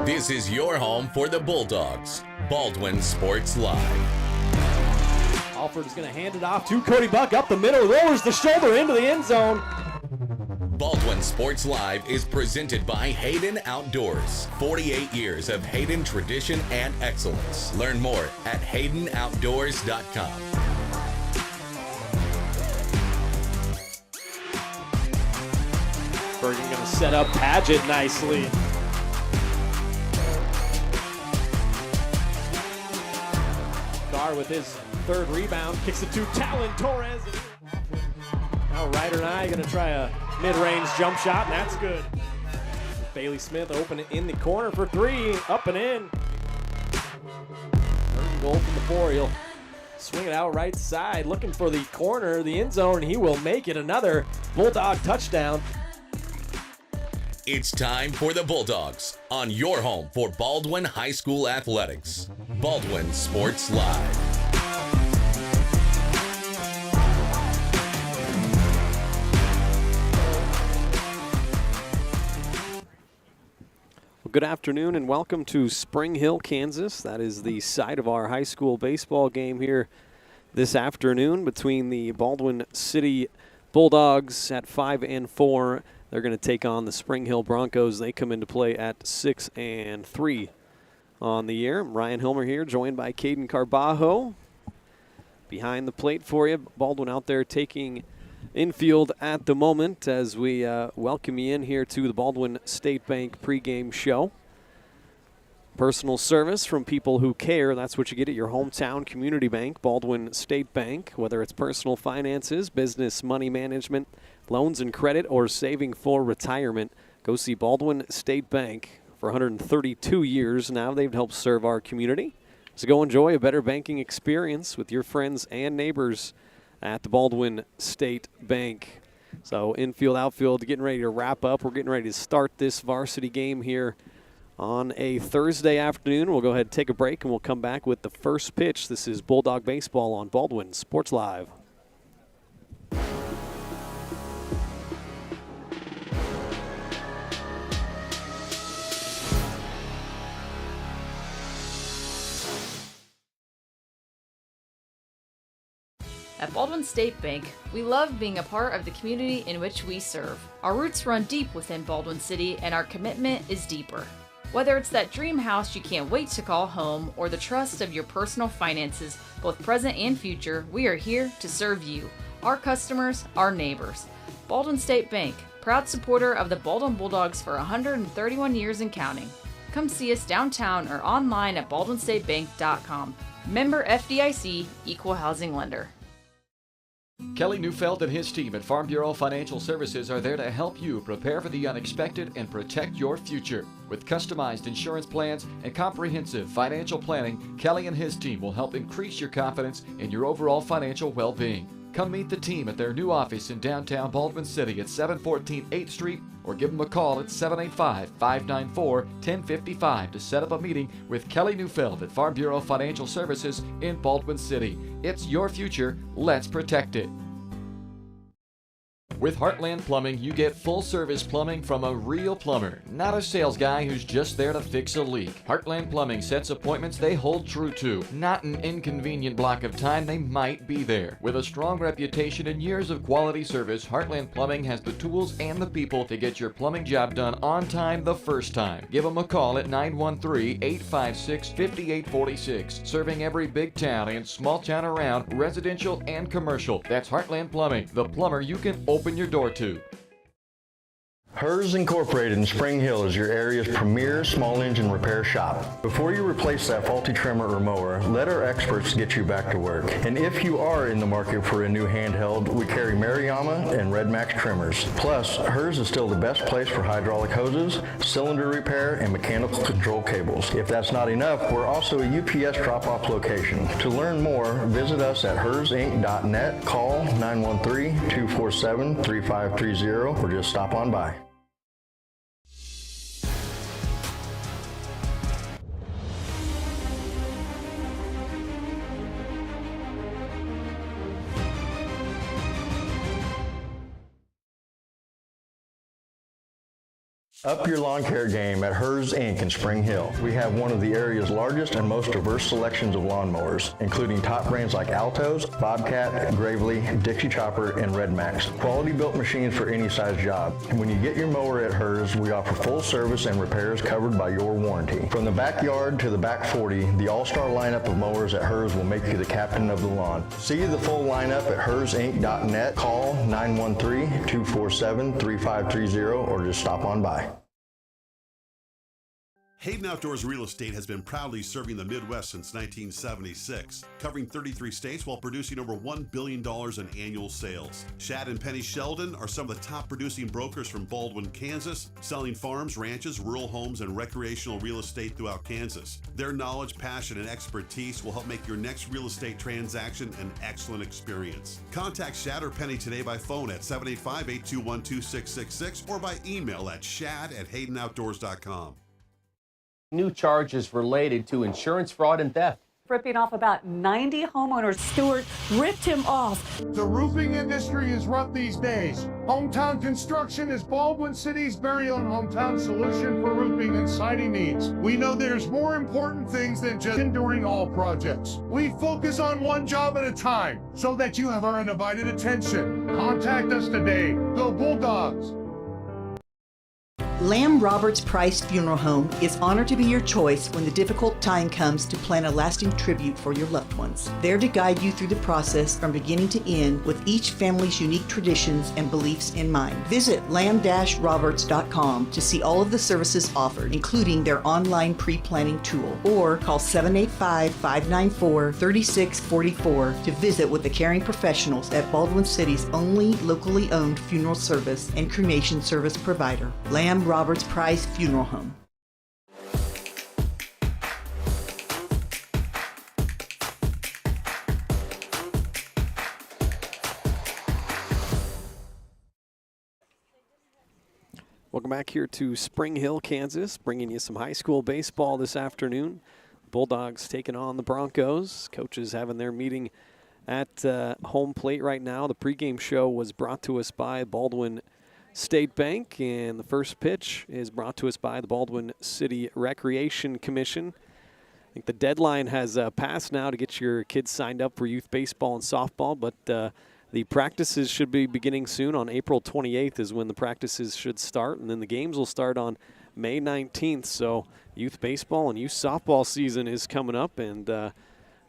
This is your home for the Bulldogs. Baldwin Sports Live. Alford is going to hand it off to Cody Buck up the middle, lowers the shoulder into the end zone. Baldwin Sports Live is presented by Hayden Outdoors. 48 years of Hayden tradition and excellence. Learn more at haydenoutdoors.com. Bergen going to set up Padgett nicely. Carr with his third rebound, kicks it to Talon Torres. Now Ryder and I going to try a mid-range jump shot, and that's good. Bailey Smith open it in the corner for three, up and in. Third goal from the four. He'll swing it out right side, looking for the corner, the end zone, and he will make it another Bulldog touchdown. It's time for the Bulldogs on your home for Baldwin High School Athletics. Baldwin Sports Live. Well, good afternoon and welcome to Spring Hill, Kansas. That is the site of our high school baseball game here this afternoon between the Baldwin City Bulldogs at 5 and 4. They're going to take on the Spring Hill Broncos. They come into play at 6 and 3 on the year. Ryan Hilmer here, joined by Caden Carbajo. Behind the plate for you, Baldwin out there taking infield at the moment as we welcome you in here to the Baldwin State Bank pregame show. Personal service from people who care. That's what you get at your hometown community bank, Baldwin State Bank. Whether it's personal finances, business money management, loans and credit, or saving for retirement, go see Baldwin State Bank. For 132 years now, they've helped serve our community. So go enjoy a better banking experience with your friends and neighbors at the Baldwin State Bank. So infield, outfield, getting ready to wrap up. We're getting ready to start this varsity game here on a Thursday afternoon. We'll go ahead and take a break, and we'll come back with the first pitch. This is Bulldog Baseball on Baldwin Sports Live. At Baldwin State Bank, we love being a part of the community in which we serve. Our roots run deep within Baldwin City, and our commitment is deeper. Whether it's that dream house you can't wait to call home or the trust of your personal finances, both present and future, we are here to serve you, our customers, our neighbors. Baldwin State Bank, proud supporter of the Baldwin Bulldogs for 131 years and counting. Come see us downtown or online at baldwinstatebank.com. Member FDIC, Equal Housing Lender. Kelly Neufeld and his team at Farm Bureau Financial Services are there to help you prepare for the unexpected and protect your future. With customized insurance plans and comprehensive financial planning, Kelly and his team will help increase your confidence in your overall financial well-being. Come meet the team at their new office in downtown Baldwin City at 714 8th Street or give them a call at 785-594-1055 to set up a meeting with Kelly Neufeld at Farm Bureau Financial Services in Baldwin City. It's your future. Let's protect it. With Heartland Plumbing, you get full-service plumbing from a real plumber, not a sales guy who's just there to fix a leak. Heartland Plumbing sets appointments they hold true to, not an inconvenient block of time they might be there. With a strong reputation and years of quality service, Heartland Plumbing has the tools and the people to get your plumbing job done on time the first time. Give them a call at 913-856-5846, serving every big town and small town around, residential and commercial. That's Heartland Plumbing, the plumber you can open your door to. Hers Incorporated in Spring Hill is your area's premier small engine repair shop. Before you replace that faulty trimmer or mower, let our experts get you back to work. And if you are in the market for a new handheld, we carry Maruyama and Red Max trimmers. Plus, Hers is still the best place for hydraulic hoses, cylinder repair, and mechanical control cables. If that's not enough, we're also a UPS drop-off location. To learn more, visit us at hersinc.net, call 913-247-3530, or just stop on by. Up your lawn care game at Hers Inc. in Spring Hill. We have one of the area's largest and most diverse selections of lawnmowers, including top brands like Altos, Bobcat, Gravely, Dixie Chopper, and Red Max. Quality built machines for any size job. And when you get your mower at Hers, we offer full service and repairs covered by your warranty. From the backyard to the back 40, the all-star lineup of mowers at Hers will make you the captain of the lawn. See the full lineup at hersinc.net. Call 913-247-3530 or just stop on by. Hayden Outdoors Real Estate has been proudly serving the Midwest since 1976, covering 33 states while producing over $1 billion in annual sales. Shad and Penny Sheldon are some of the top producing brokers from Baldwin, Kansas, selling farms, ranches, rural homes, and recreational real estate throughout Kansas. Their knowledge, passion, and expertise will help make your next real estate transaction an excellent experience. Contact Shad or Penny today by phone at 785-821-2666 or by email at shad@haydenoutdoors.com. New charges related to insurance fraud and theft. Ripping off about 90 homeowners. Stewart ripped him off. The roofing industry is rough these days. Hometown Construction is Baldwin City's very own hometown solution for roofing and siding needs. We know there's more important things than just enduring all projects. We focus on one job at a time so that you have our undivided attention. Contact us today. Go Bulldogs! Lamb Roberts Price Funeral Home is honored to be your choice when the difficult time comes to plan a lasting tribute for your loved ones. There to guide you through the process from beginning to end with each family's unique traditions and beliefs in mind. Visit lamb-roberts.com to see all of the services offered, including their online pre-planning tool, or call 785-594-3644 to visit with the caring professionals at Baldwin City's only locally owned funeral service and cremation service provider, Lamb Roberts Price Funeral Home. Welcome back here to Spring Hill, Kansas, bringing you some high school baseball this afternoon. Bulldogs taking on the Broncos. Coaches having their meeting at home plate right now. The pregame show was brought to us by Baldwin State Bank, and the first pitch is brought to us by the Baldwin City Recreation Commission. I think the deadline has passed now to get your kids signed up for youth baseball and softball, but the practices should be beginning soon. On April 28th is when the practices should start, and then the games will start on May 19th. So youth baseball and youth softball season is coming up, and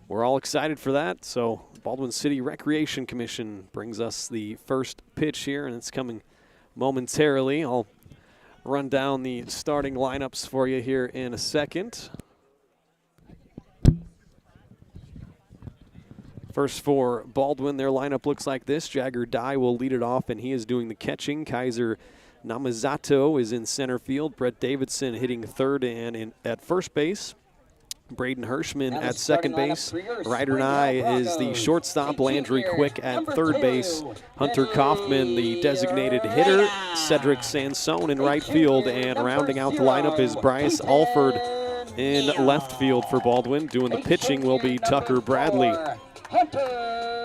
we're all excited for that. So Baldwin City Recreation Commission brings us the first pitch here, and it's coming momentarily. I'll run down the starting lineups for you here in a second. First for Baldwin, their lineup looks like this. Jagger Dye will lead it off, and he is doing the catching. Kaiser Namazato is in center field. Brett Davidson hitting third and at first base. Braden Hirschman at second base. Ryder Nye is the shortstop. Landry Quick at third base. Hunter Kaufman, the designated hitter. Cedric Sansone in right field. And rounding out the lineup is Bryce Alford in left field for Baldwin. Doing the pitching will be Tucker Bradley.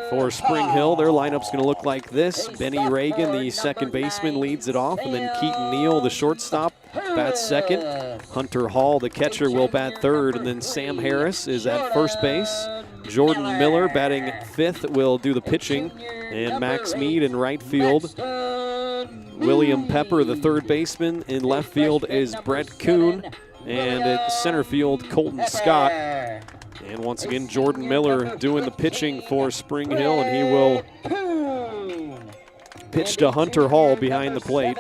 For Spring Hill, their lineup's going to look like this. Benny Reagan, the second baseman, leads it off, and then Keaton Neal, the shortstop, bats second. Hunter Hall, the catcher, will bat third, and then Sam Harris is at first base. Jordan Miller, batting fifth, will do the pitching, and Max Mead in right field. William Pepper, the third baseman. In left field is Brett Kuhn, and at center field, Colton Scott. And once again, Jordan Miller doing the pitching for Spring Hill, and he will pitch to Hunter Hall behind the plate.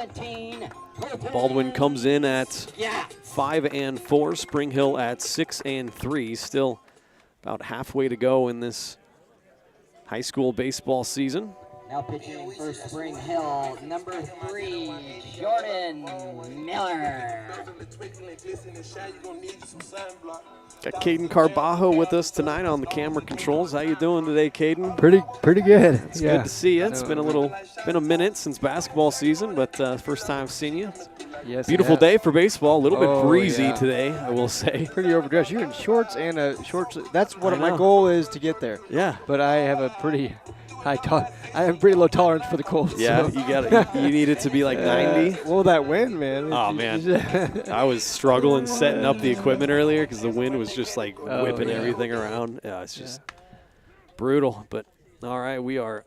Baldwin comes in at 5-4, Spring Hill at 6-3. Still about halfway to go in this high school baseball season. Now pitching for Spring Hill, number 3, Jordan Miller. Got Caden Carbajo with us tonight on the camera controls. How you doing today, Caden? Pretty good. It's good to see you. It's been a minute since basketball season, but first time seeing you. Yes. Beautiful day for baseball. A little bit breezy today, I will say. Pretty overdressed. You're in shorts and shorts. That's what my goal is, to get there. Yeah. But I have a pretty I have pretty low tolerance for the cold. Yeah, so. you need it to be like 90. Well, that wind, man. Oh, man. I was struggling setting up the equipment earlier because the wind was just like whipping everything around. Yeah, it's just brutal. But all right, we are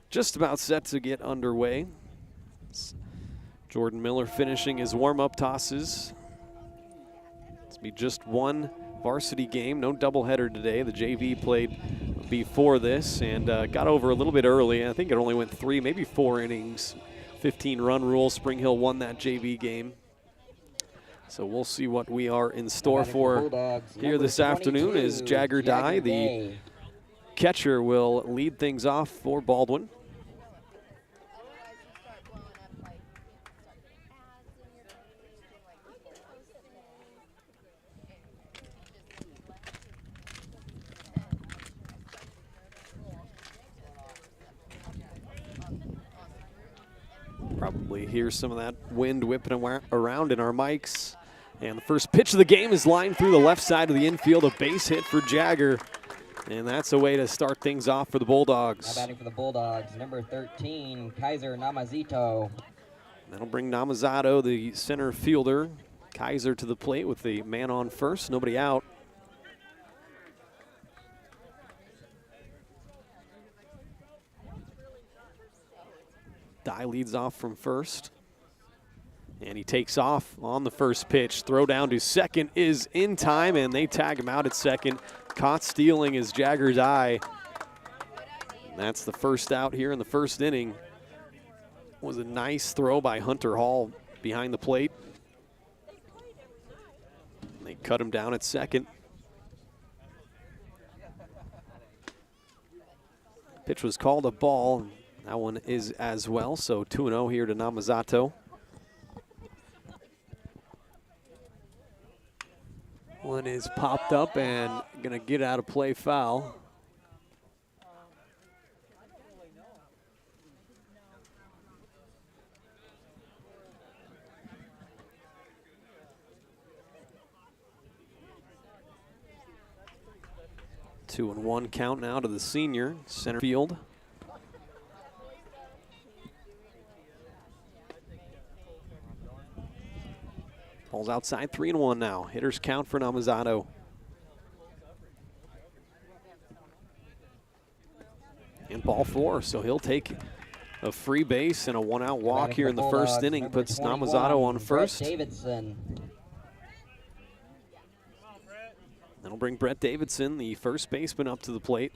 just about set to get underway. Jordan Miller finishing his warm-up tosses. It's be just one varsity game, no doubleheader today. The JV played before this and got over a little bit early. I think it only went 3, maybe 4 innings. 15-run rule. Spring Hill won that JV game. So we'll see what we are in store for here this afternoon as Jagger Dye, the catcher, will lead things off for Baldwin. Probably hear some of that wind whipping around in our mics. And the first pitch of the game is lined through the left side of the infield, a base hit for Jagger. And that's a way to start things off for the Bulldogs. Now batting for the Bulldogs, number 13, Kaiser Namazito. That'll bring Namazato, the center fielder. Kaiser to the plate with the man on first, nobody out. Dye leads off from first. And he takes off on the first pitch. Throw down to second is in time, and they tag him out at second. Caught stealing is Jagger Dye. And that's the first out here in the first inning. Was a nice throw by Hunter Hall behind the plate. And they cut him down at second. Pitch was called a ball. That one is as well, so 2-0 here to Namazato. One is popped up and gonna get out of play, foul. Two and one count now to the senior, center field. Ball's outside, 3-1 now. Hitters count for Namazato. And ball 4, so he'll take a free base and a one-out walk here in the first inning. Puts Namazato on first. Davidson. That'll bring Brett Davidson, the first baseman, up to the plate.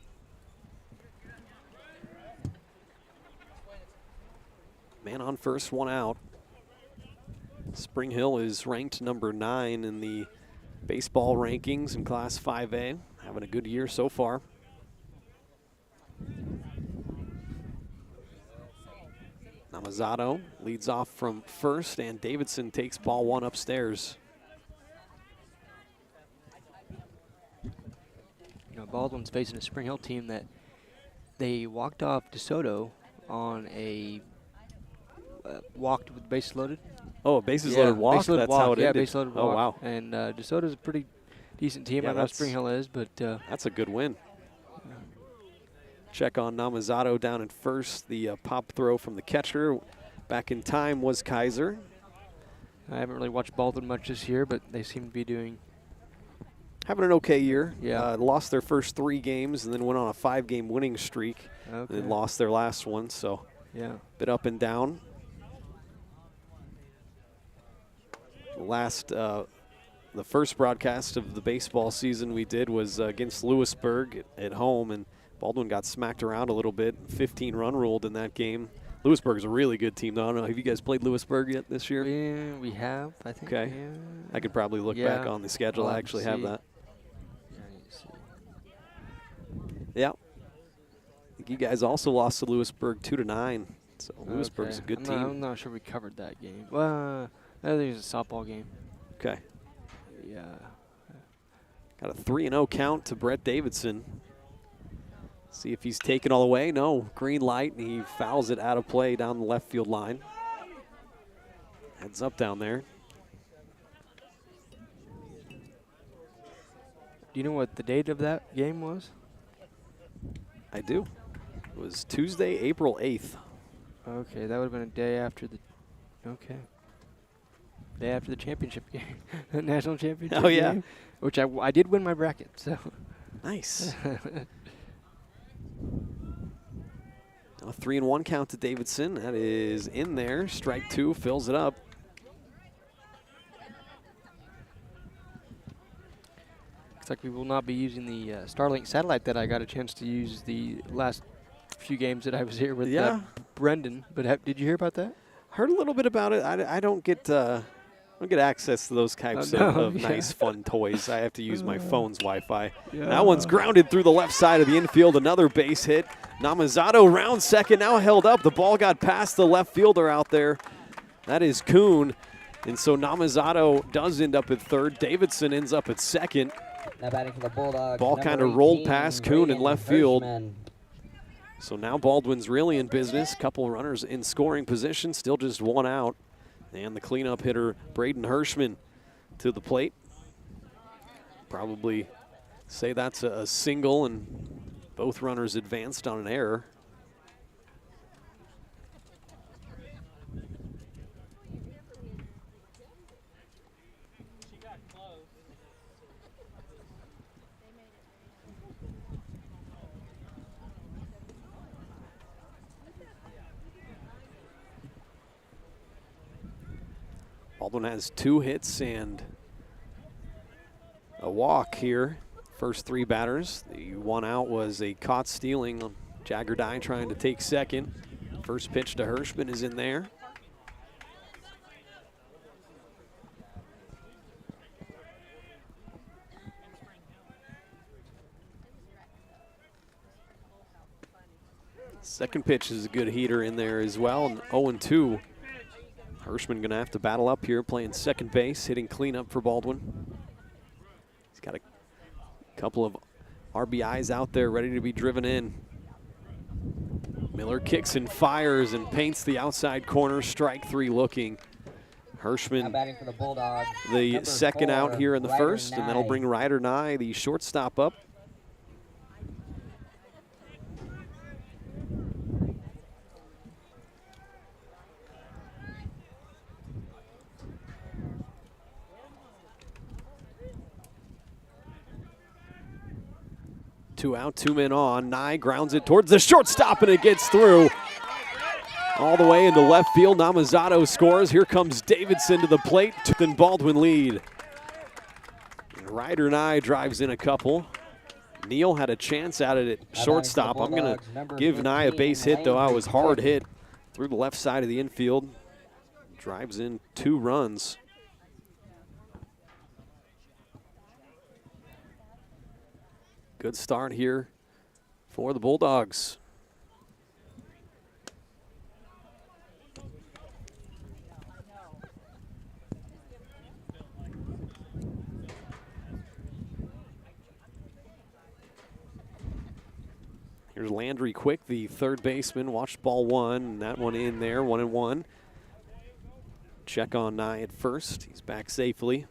Man on first, one out. Spring Hill is ranked number 9 in the baseball rankings in Class 5A. Having a good year so far. Namazato leads off from first, and Davidson takes ball 1 upstairs. You know, Baldwin's facing a Spring Hill team that they walked off DeSoto on a walked with bases loaded. Oh, a bases loaded walk? That's how it ended. Base loaded walk. Oh, wow. And DeSoto's a pretty decent team. Yeah, I know Spring Hill is, but that's a good win. Check on Namazato down at first. The pop throw from the catcher. Back in time was Kaiser. I haven't really watched Baldwin much this year, but they seem to be having an okay year. Yeah. Lost their first 3 games and then went on a 5-game winning streak. Okay. And then lost their last one, so yeah, bit up and down. The first broadcast of the baseball season we did was against Lewisburg at home, and Baldwin got smacked around a little bit. 15-run ruled in that game. Lewisburg is a really good team, though. I don't know, have you guys played Lewisburg yet this year? Yeah, we have, I think. Okay. Yeah. I could probably look back on the schedule. I actually have that. Yeah. I think you guys also lost to Lewisburg 2-9. So Lewisburg's a good team. I'm not sure we covered that game. Well, I think it was a softball game. Okay. Yeah. Got a 3-0 count to Brett Davidson. See if he's taken all the way. No, green light, and he fouls it out of play down the left field line. Heads up down there. Do you know what the date of that game was? I do. It was Tuesday, April 8th. Okay, that would have been a day after the. Okay. Day after the championship game, national championship. Oh, yeah. game, which I did win my bracket. So. Nice. A 3-1 count to Davidson. That is in there. Strike 2 fills it up. Looks like we will not be using the Starlink satellite that I got a chance to use the last few games that I was here with Brendan. But did you hear about that? Heard a little bit about it. I don't get access to those types of nice, fun toys. I have to use my phone's Wi-Fi. Yeah. That one's grounded through the left side of the infield. Another base hit. Namazato round second, now held up. The ball got past the left fielder out there. That is Kuhn. And so Namazato does end up at third. Davidson ends up at second. Now batting for the Bulldogs. Ball kind of rolled past Kuhn in left field. So now Baldwin's really in business. Couple runners in scoring position, still just one out. And the cleanup hitter, Braden Hirschman, to the plate. Probably say that's a single, and both runners advanced on an error. Baldwin has 2 hits and a walk here. First 3 batters. The one out was a caught stealing. Jagger Dye trying to take second. First pitch to Hirschman is in there. Second pitch is a good heater in there as well. And 0-2. Hirschman going to have to battle up here, playing second base, hitting cleanup for Baldwin. He's got a couple of RBIs out there ready to be driven in. Miller kicks and fires and paints the outside corner. Strike 3 looking. Hirschman, batting for the Bulldogs. the second 4, out here in the Ryder first, and that'll bring Ryder Nye, the shortstop, up. Two out, 2 men on. Nye grounds it towards the shortstop, and it gets through. All the way into left field. Namazato scores. Here comes Davidson to the plate. Then Baldwin lead. And Ryder Nye drives in a couple. Neal had a chance at it at shortstop. I'm going to give Nye a base hit, though. I was hard hit through the left side of the infield. Drives in 2 runs. Good start here for the Bulldogs. Here's Landry Quick, the third baseman. Watched ball 1, and that one in there, 1-1. Check on Nye at first. He's back safely.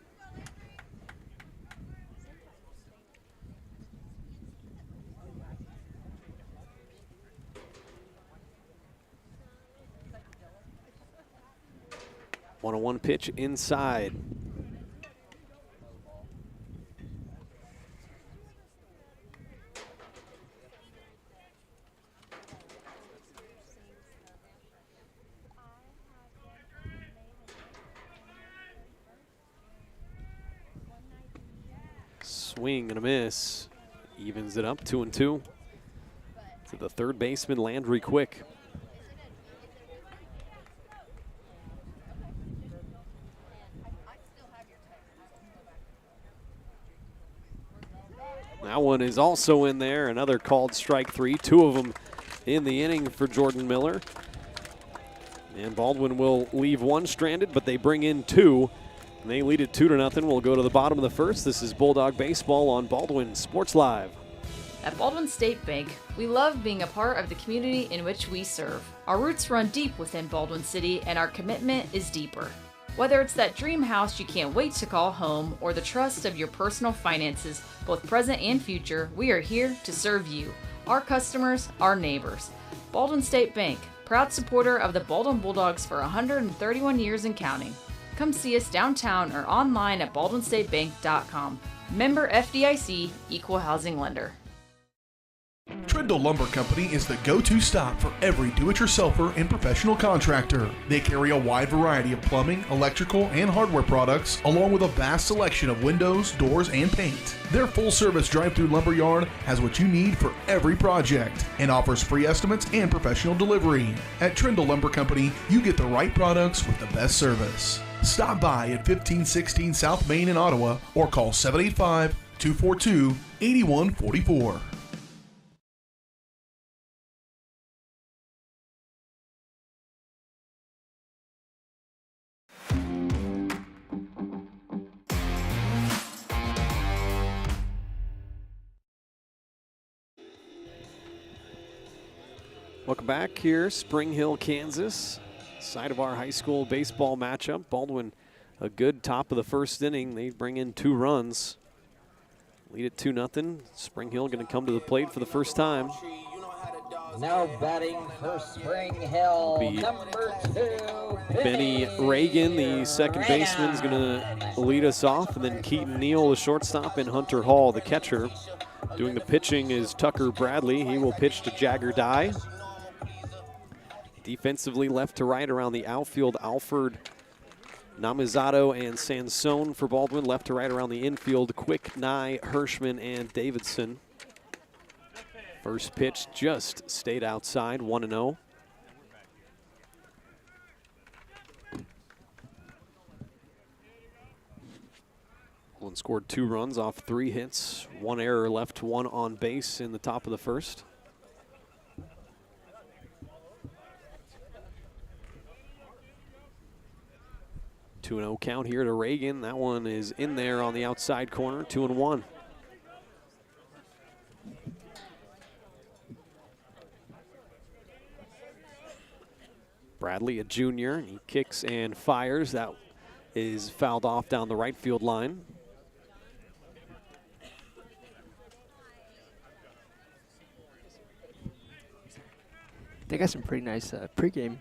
One pitch inside. Swing and a miss. Evens it up, 2-2. To the third baseman, Landry Quick. That one is also in there. Another called strike 3. 2 of them in the inning for Jordan Miller. And Baldwin will leave 1 stranded, but they bring in 2. And they lead it 2-0. We'll go to the bottom of the first. This is Bulldog Baseball on Baldwin Sports Live. At Baldwin State Bank, we love being a part of the community in which we serve. Our roots run deep within Baldwin City, and our commitment is deeper. Whether it's that dream house you can't wait to call home or the trust of your personal finances, both present and future, we are here to serve you, our customers, our neighbors. Baldwin State Bank, proud supporter of the Baldwin Bulldogs for 131 years and counting. Come see us downtown or online at baldwinstatebank.com. Member FDIC, Equal Housing Lender. Trindle Lumber Company is the go-to stop for every do-it-yourselfer and professional contractor. They carry a wide variety of plumbing, electrical, and hardware products, along with a vast selection of windows, doors, and paint. Their full-service drive-through lumber yard has what you need for every project and offers free estimates and professional delivery. At Trindle Lumber Company, you get the right products with the best service. Stop by at 1516 South Main in Ottawa or call 785-242-8144. Welcome back here, Spring Hill, Kansas. Side of our high school baseball matchup. Baldwin, a good top of the first inning. They bring in 2 runs. Lead it 2-0. Spring Hill going to come to the plate for the first time. Now batting for Spring Hill, number 2, Benny Reagan, the second baseman, is going to lead us off. And then Keaton Neal, the shortstop, and Hunter Hall, the catcher. Doing the pitching is Tucker Bradley. He will pitch to Jagger Dye. Defensively, left to right around the outfield, Alford, Namizato, and Sansone for Baldwin. Left to right around the infield, Quick, Nye, Hirschman, and Davidson. First pitch just stayed outside, 1-0. Baldwin scored 2 runs off 3 hits, 1 error, left 1 on base in the top of the first. 2-0 count here to Reagan. That one is in there on the outside corner, 2-1. Bradley, a junior, and he kicks and fires. That is fouled off down the right field line. They got some pretty nice pregame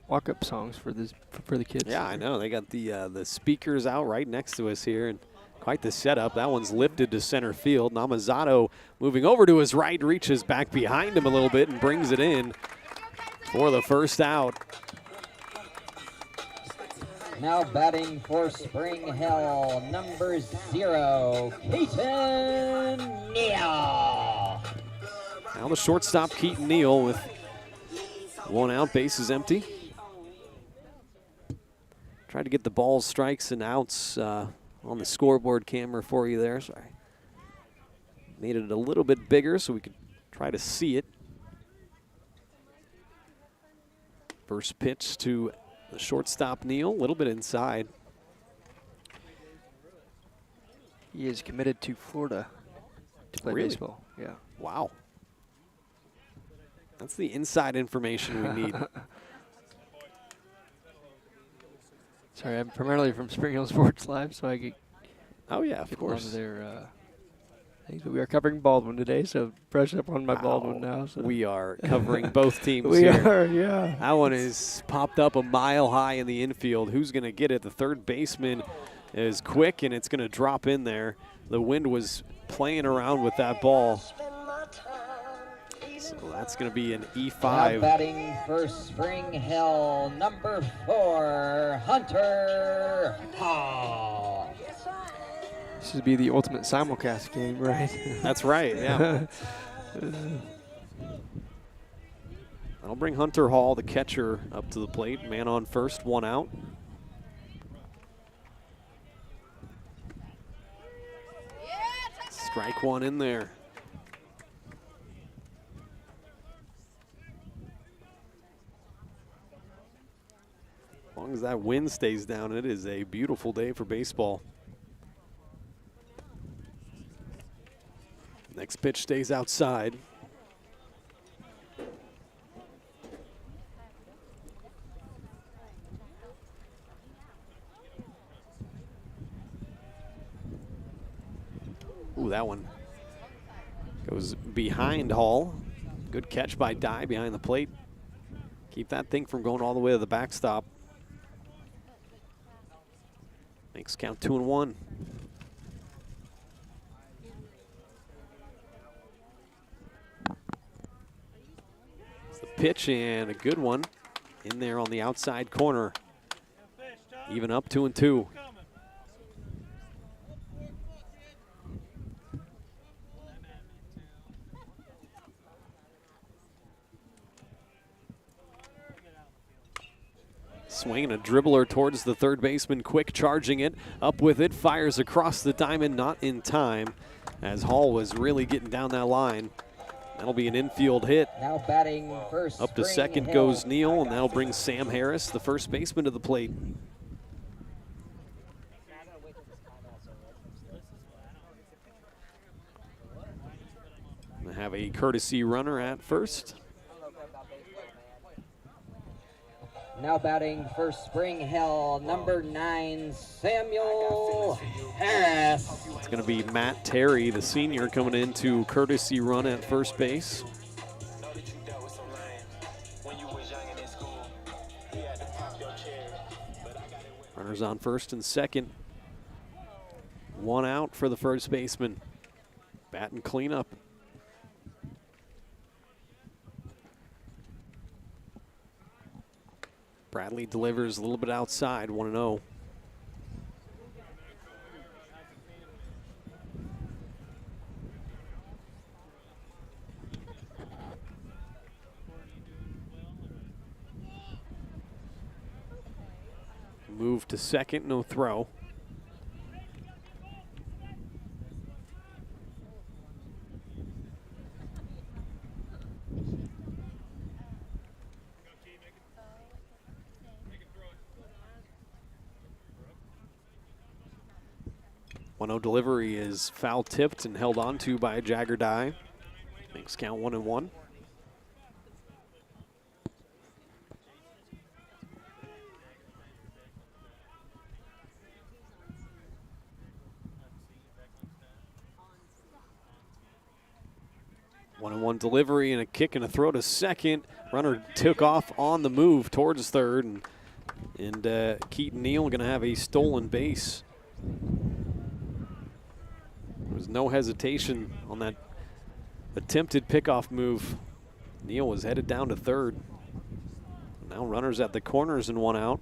walk-up songs for the kids. Yeah, I know. They got the speakers out right next to us here, and quite the setup. That one's lifted to center field. Namizato moving over to his right, reaches back behind him a little bit and brings it in for the first out. Now batting for Spring Hill, number 0, Keaton Neal. Now the shortstop, Keaton Neal, with 1 out, bases empty. Tried to get the balls, strikes, and outs on the scoreboard camera for you there. So I made it a little bit bigger so we could try to see it. First pitch to the shortstop, Neal, a little bit inside. He is committed to Florida to play baseball. Yeah. Wow. That's the inside information we need. Sorry, I'm primarily from Spring Hill Sports Live, so I get. Oh yeah, of course. Their things, but we are covering Baldwin today, so brush up on my Baldwin now. So. We are covering both teams we here. Are, yeah. That one is popped up a mile high in the infield. Who's going to get it? The third baseman is quick, and it's going to drop in there. The wind was playing around with that ball. So that's going to be an E5. Now batting for Spring Hill, number 4, Hunter Hall. This would be the ultimate simulcast game, right? That's right, yeah. I'll bring Hunter Hall, the catcher, up to the plate. Man on first, 1 out. Strike 1 in there. As long as that wind stays down, it is a beautiful day for baseball. Next pitch stays outside. Ooh, that one goes behind Hall. Good catch by Dye behind the plate. Keep that thing from going all the way to the backstop. Makes count 2-1. It's the pitch and a good one in there on the outside corner. Even up 2-2. Swinging a dribbler towards the third baseman, quick charging it, up with it, fires across the diamond, not in time, as Hall was really getting down that line. That'll be an infield hit. Now batting first. Up to second goes Neal, and that'll bring Sam Harris, the first baseman, to the plate. Gonna have a courtesy runner at first. Now batting for Spring Hill, number 9, Samuel Harris. It's going to be Matt Terry, the senior, coming in to courtesy run at first base. Runners on first and second. One out for the first baseman. Bat and cleanup. Bradley delivers a little bit outside, 1-0. Move to second, no throw. Delivery is foul tipped and held onto by Jagger Dye. Makes count 1-1. One delivery and a kick and a throw to second. Runner took off on the move towards third, and Keaton Neal going to have a stolen base. There was no hesitation on that attempted pickoff move. Neal was headed down to third. Now runners at the corners and one out.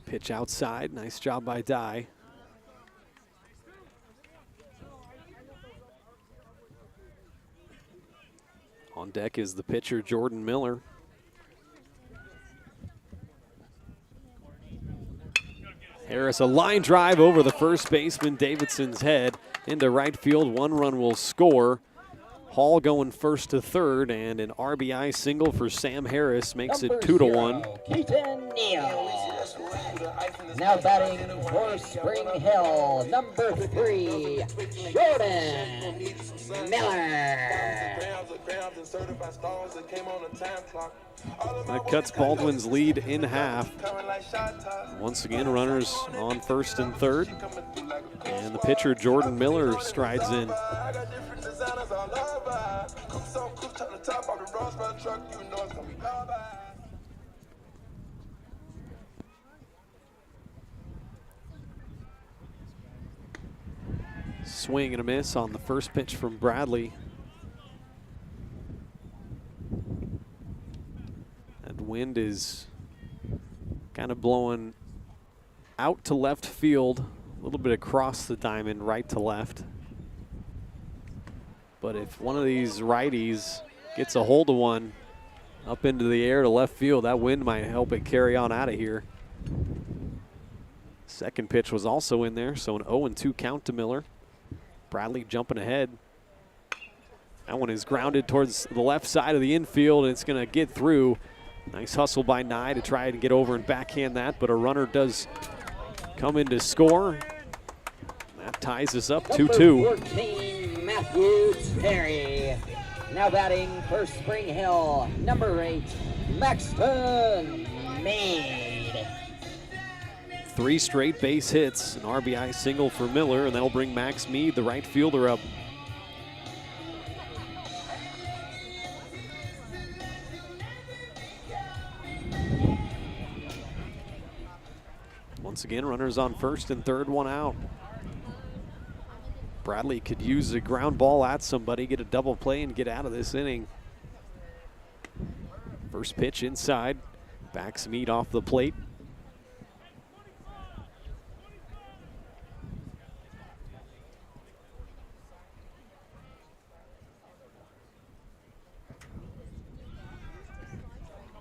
Pitch outside, nice job by Dye. On deck is the pitcher, Jordan Miller. Harris, a line drive over the first baseman Davidson's head into right field. One run will score. Hall going first to third, and an RBI single for Sam Harris makes it 2-1. Keaton Neal. Now batting for Spring Hill, number 3, Jordan Miller. That cuts Baldwin's lead in half. Once again, runners on first and third. And the pitcher, Jordan Miller, strides in. Swing and a miss on the first pitch from Bradley. That wind is kind of blowing out to left field, a little bit across the diamond, right to left. But if one of these righties gets a hold of one up into the air to left field, that wind might help it carry on out of here. Second pitch was also in there, so an 0-2 count to Miller. Bradley jumping ahead. That one is grounded towards the left side of the infield, and it's going to get through. Nice hustle by Nye to try and get over and backhand that, but a runner does come in to score. That ties us up 2-2. 14, Matthew Terry. Now batting for Spring Hill, number 8, Maxton Mead. 3 straight base hits, an RBI single for Miller, and that'll bring Max Mead, the right fielder, up. Once again, runners on first and third, 1 out. Bradley could use a ground ball at somebody, get a double play, and get out of this inning. First pitch inside, backs Mead off the plate.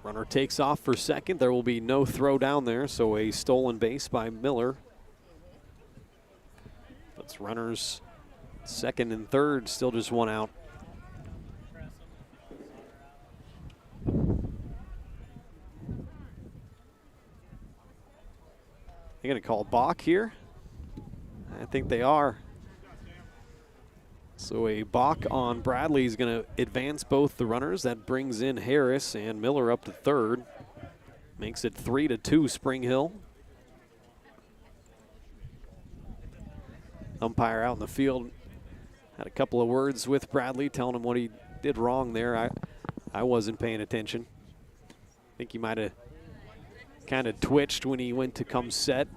Runner takes off for second. There will be no throw down there, so a stolen base by Miller. Puts runners second and third, still just 1 out. They're going to call balk here. I think they are. So a balk on Bradley is going to advance both the runners. That brings in Harris and Miller up to third. Makes it 3-2 Spring Hill. Umpire out in the field had a couple of words with Bradley, telling him what he did wrong there. I wasn't paying attention. I think he might have kind of twitched when he went to come set.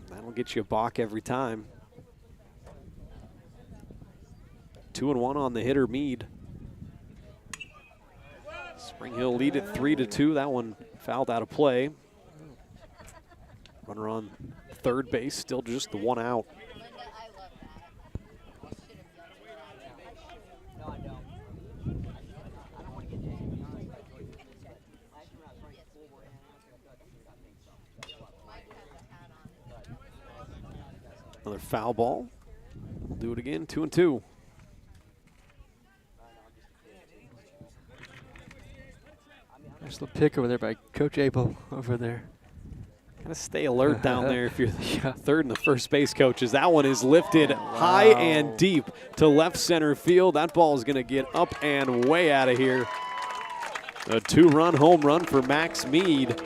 That'll get you a balk every time. 2-1 on the hitter, Mead. Spring Hill lead it 3-2. That one fouled out of play. Runner on third base, still just the 1 out. Another foul ball. We'll do it again, 2-2. Nice little pick over there by Coach Abel over there. Gotta stay alert down there if you're the third and the first base coaches. That one is lifted high and deep to left center field. That ball is gonna get up and way out of here. A 2-run home run for Max Mead.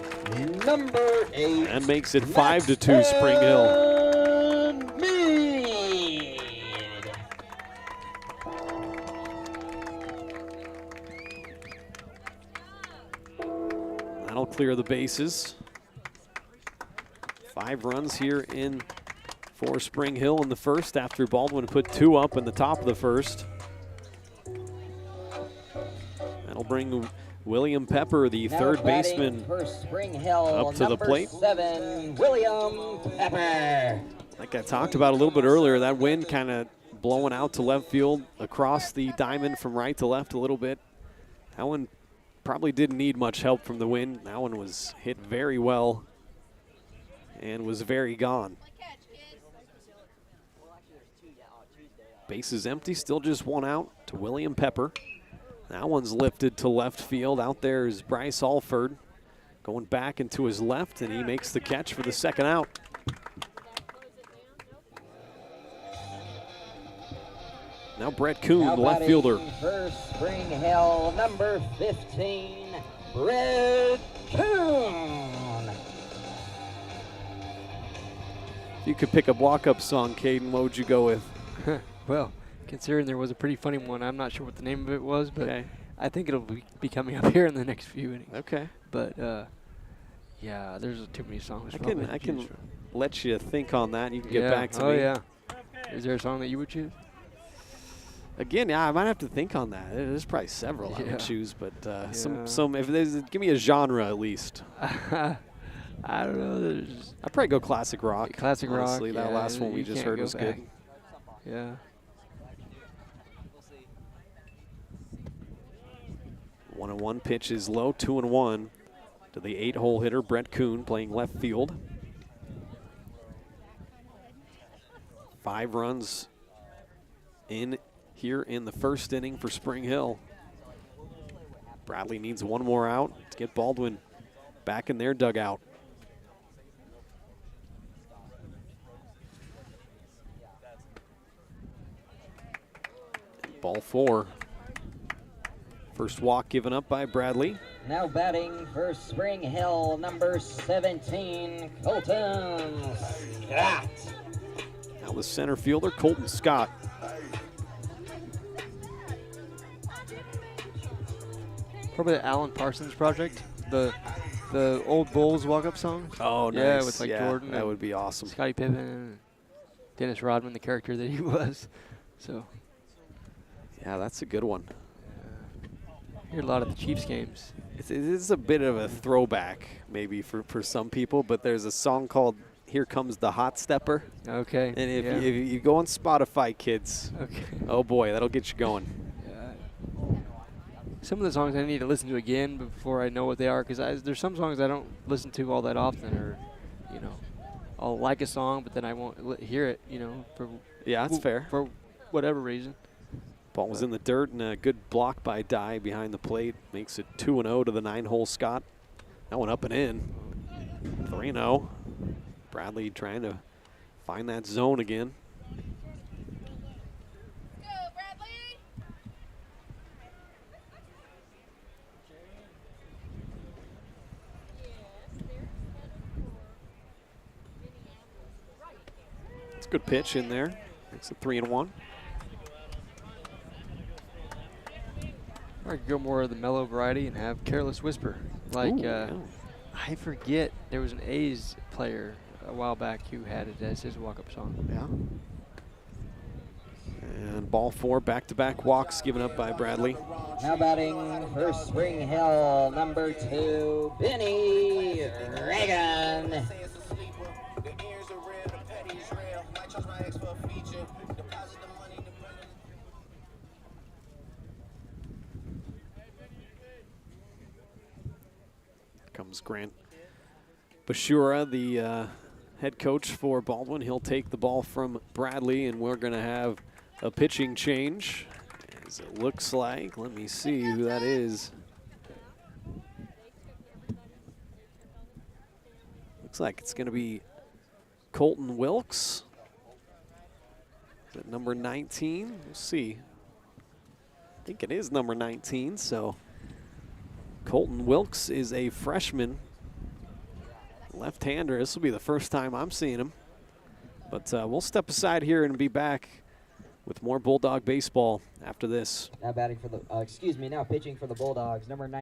Number 8. And makes it 5-2 Spring Hill. That'll clear the bases. 5 runs here in for Spring Hill in the first after Baldwin put 2 up in the top of the first. That'll bring William Pepper, the third baseman, up to the plate. 7, William Pepper. Like I talked about a little bit earlier, that wind kind of blowing out to left field across the diamond from right to left a little bit. That one probably didn't need much help from the wind. That one was hit very well and was very gone. Base is empty, still just 1 out to William Pepper. That one's lifted to left field. Out there is Bryce Alford going back into his left, and he makes the catch for the second out. Now Brett Kuhn, the left fielder. For Spring Hill, number 15, Brett Kuhn. If you could pick a walk-up song, Caden, what would you go with? Well, considering there was a pretty funny one, I'm not sure what the name of it was, but I think it'll be coming up here in the next few innings. Okay. But yeah, there's too many songs. I can let you think on that. You can get back to me. Oh yeah. Is there a song that you would choose? Again, yeah, I might have to think on that. There's probably several I would choose, but some. If there's, give me a genre at least. I don't know. I'd probably go classic rock. Classic honestly, rock. That last one we just heard was good. Yeah. 1-1 pitch is low, 2-1 to the 8-hole hitter Brett Kuhn playing left field. 5 runs in here in the first inning for Spring Hill. Bradley needs 1 more out to get Baldwin back in their dugout. Ball 4. First walk given up by Bradley. Now batting for Spring Hill, number 17, Colton Scott. Now the center fielder, Colton Scott. Probably the Alan Parsons Project, the old Bulls walk-up song. Oh, nice. Yeah, with like yeah, Jordan. That would be awesome. Scottie Pippen, and Dennis Rodman, the character that he was. So. Yeah, that's a good one. I hear a lot of the Chiefs games. It is a bit of a throwback, maybe for some people, but there's a song called "Here Comes the Hot Stepper." Okay. And if you go on Spotify, kids, okay. Oh boy, that'll get you going. Some of the songs I need to listen to again before I know what they are, because there's some songs I don't listen to all that often, or, you know, I'll like a song, but then I won't hear it, you know. Yeah, that's fair. For whatever reason. Ball was in the dirt, and a good block by Dye behind the plate. Makes it 2-0 to the 9-hole Scott. That one up and in. 3-0. Bradley trying to find that zone again. It's a good pitch in there. Makes it 3-1. I could go more of the mellow variety and have Careless Whisper. Like, I forget, there was an A's player a while back who had it as his walk-up song. Yeah. And ball 4, back-to-back walks given up by Bradley. Now batting for Spring Hill, number 2, Benny Reagan. Comes Grant Bashura, the head coach for Baldwin. He'll take the ball from Bradley, and we're going to have a pitching change. As it looks like, let me see who that is. Looks like it's going to be Colton Wilkes. Is it number 19? We'll see. I think it is number 19, so Colton Wilkes is a freshman left-hander. This will be the first time I'm seeing him. But we'll step aside here and be back with more Bulldog baseball after this. Now batting for the, now pitching for the Bulldogs, number 9.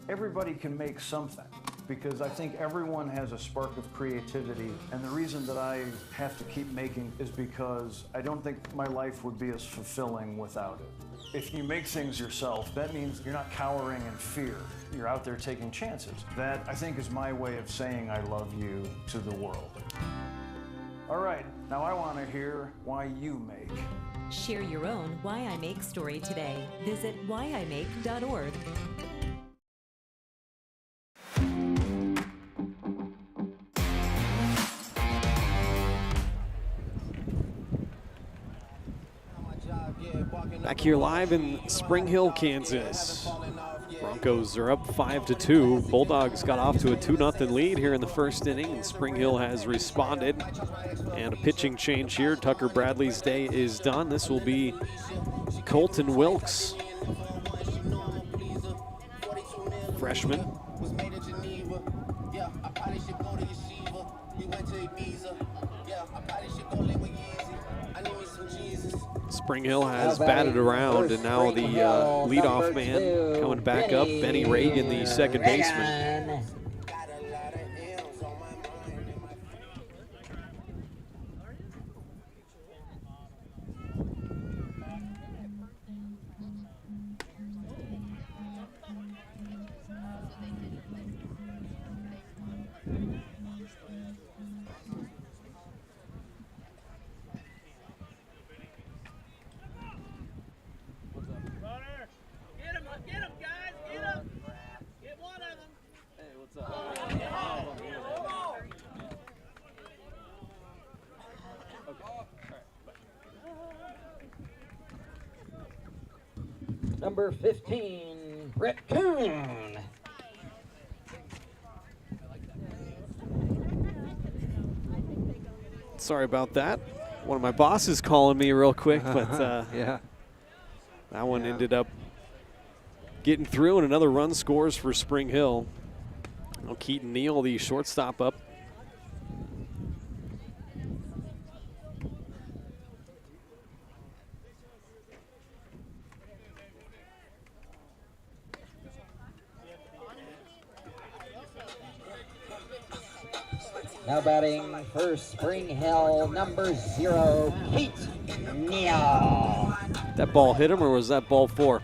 Everybody can make something, because I think everyone has a spark of creativity, and the reason that I have to keep making is because I don't think my life would be as fulfilling without it. If you make things yourself, that means you're not cowering in fear. You're out there taking chances. That, I think, is my way of saying I love you to the world. All right, now I want to hear why you make. Share your own Why I Make story today. Visit whyimake.org. Back here live in Spring Hill, Kansas. Broncos are up 5-2. Bulldogs got off to a 2-0 lead here in the first inning, and Spring Hill has responded. And a pitching change here. Tucker Bradley's day is done. This will be Colton Wilkes, freshman. Spring Hill has batted around, and now the leadoff man coming back up, Benny Reagan, the second baseman. number 15, Brett Kuhn. Sorry about that. One of my bosses calling me real quick, but yeah, that one ended up getting through, and another run scores for Spring Hill. Now Keaton Neal, the shortstop, up. Now batting for Spring Hill, number 0, Kate Neal. That ball hit him, or was that ball 4?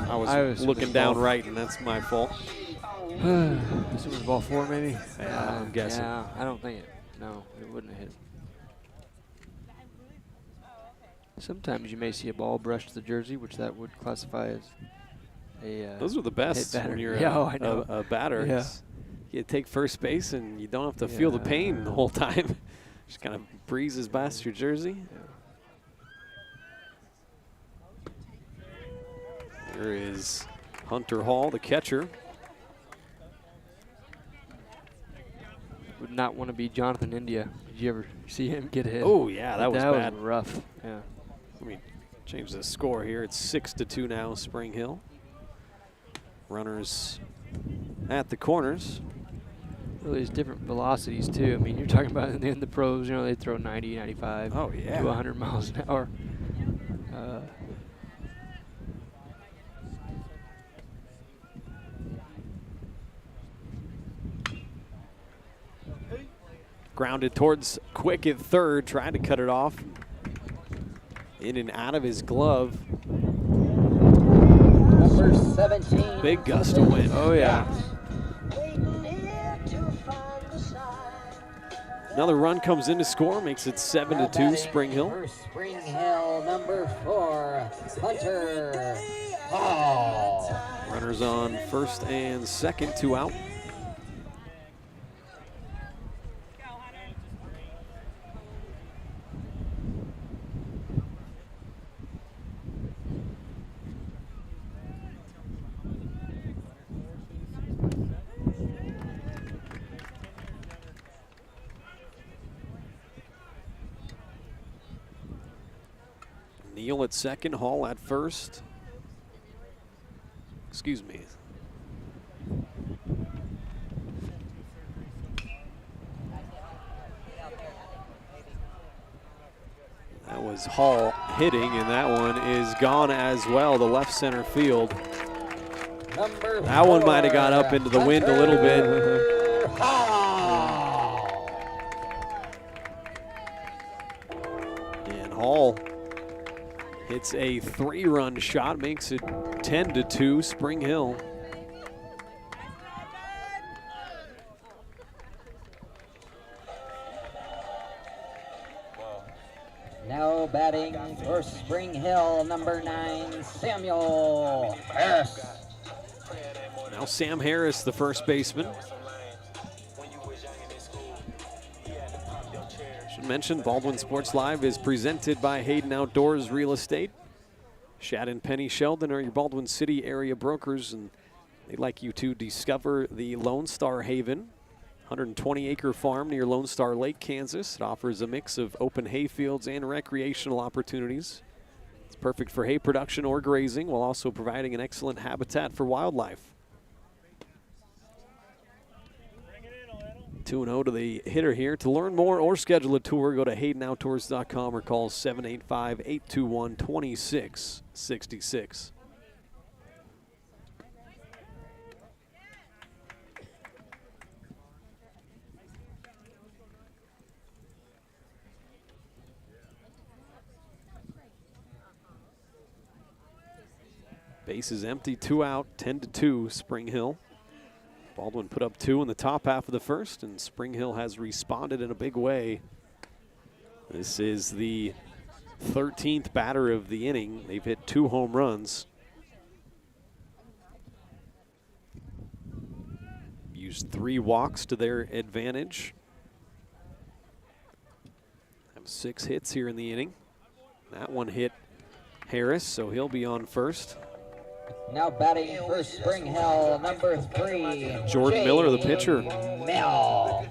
I was looking down right, and that's my fault. This was ball 4, maybe? Yeah, I'm guessing. Yeah, I don't think it. No, it wouldn't have hit him. Sometimes you may see a ball brush to the jersey, which that would classify as a Those are the best when you're a batter. Yeah. You take first base, and you don't have to feel the pain the whole time. Just kind of breezes past your jersey. There is Hunter Hall, the catcher. Would not want to be Jonathan India. Did you ever see him get hit? Oh, yeah, that was bad. That was rough. Yeah. Let me change the score here. It's 6-2 now, Spring Hill. Runners at the corners. Really, there's different velocities, too. I mean, you're talking about in the pros, you know, they throw 90, 95 to 100 miles an hour. Grounded towards Quick at third, tried to cut it off. In and out of his glove. Number 17. Big gust of wind. Oh, yeah. Another run comes in to score, makes it 7-2, Spring Hill. For Spring Hill, number 4, Hunter Hall. Runners on first and second, 2 out. Neal at second, Hall at first. Excuse me. That was Hall hitting, and that one is gone as well, the left center field. That one might have got up into the wind a little bit. And Hall hits a 3-run shot, makes it 10-2, Spring Hill. Now batting for Spring Hill, number 9, Samuel Harris. Now Sam Harris, the first baseman. Should mention Baldwin Sports Live is presented by Hayden Outdoors Real Estate. Shad and Penny Sheldon are your Baldwin City area brokers, and they'd like you to discover the Lone Star Haven, 120-acre farm near Lone Star Lake, Kansas. It offers a mix of open hay fields and recreational opportunities. It's perfect for hay production or grazing, while also providing an excellent habitat for wildlife. 2-0 to the hitter here. To learn more or schedule a tour, go to HaydenOutdoors.com or call 785-821-2666. Base is empty, 2 out, 10-2, Spring Hill. Baldwin put up 2 in the top half of the first, and Spring Hill has responded in a big way. This is the 13th batter of the inning. They've hit 2 home runs. Used 3 walks to their advantage. Have 6 hits here in the inning. That one hit Harris, so he'll be on first. Now batting for Spring Hill, number 3, Jordan Miller, the pitcher. Mill.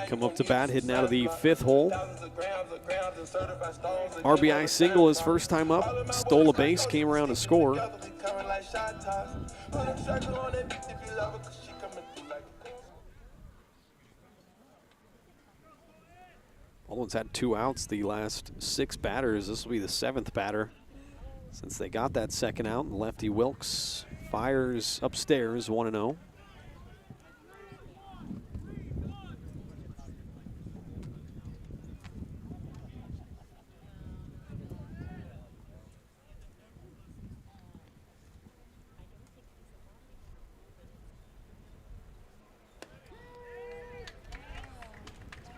Come up to bat, hitting out of the 5th hole. RBI single his first time up. Stole a base, came around to score. Baldwin's had 2 outs the last 6 batters. This will be the 7th batter since they got that second out. And lefty Wilkes fires upstairs, 1-0.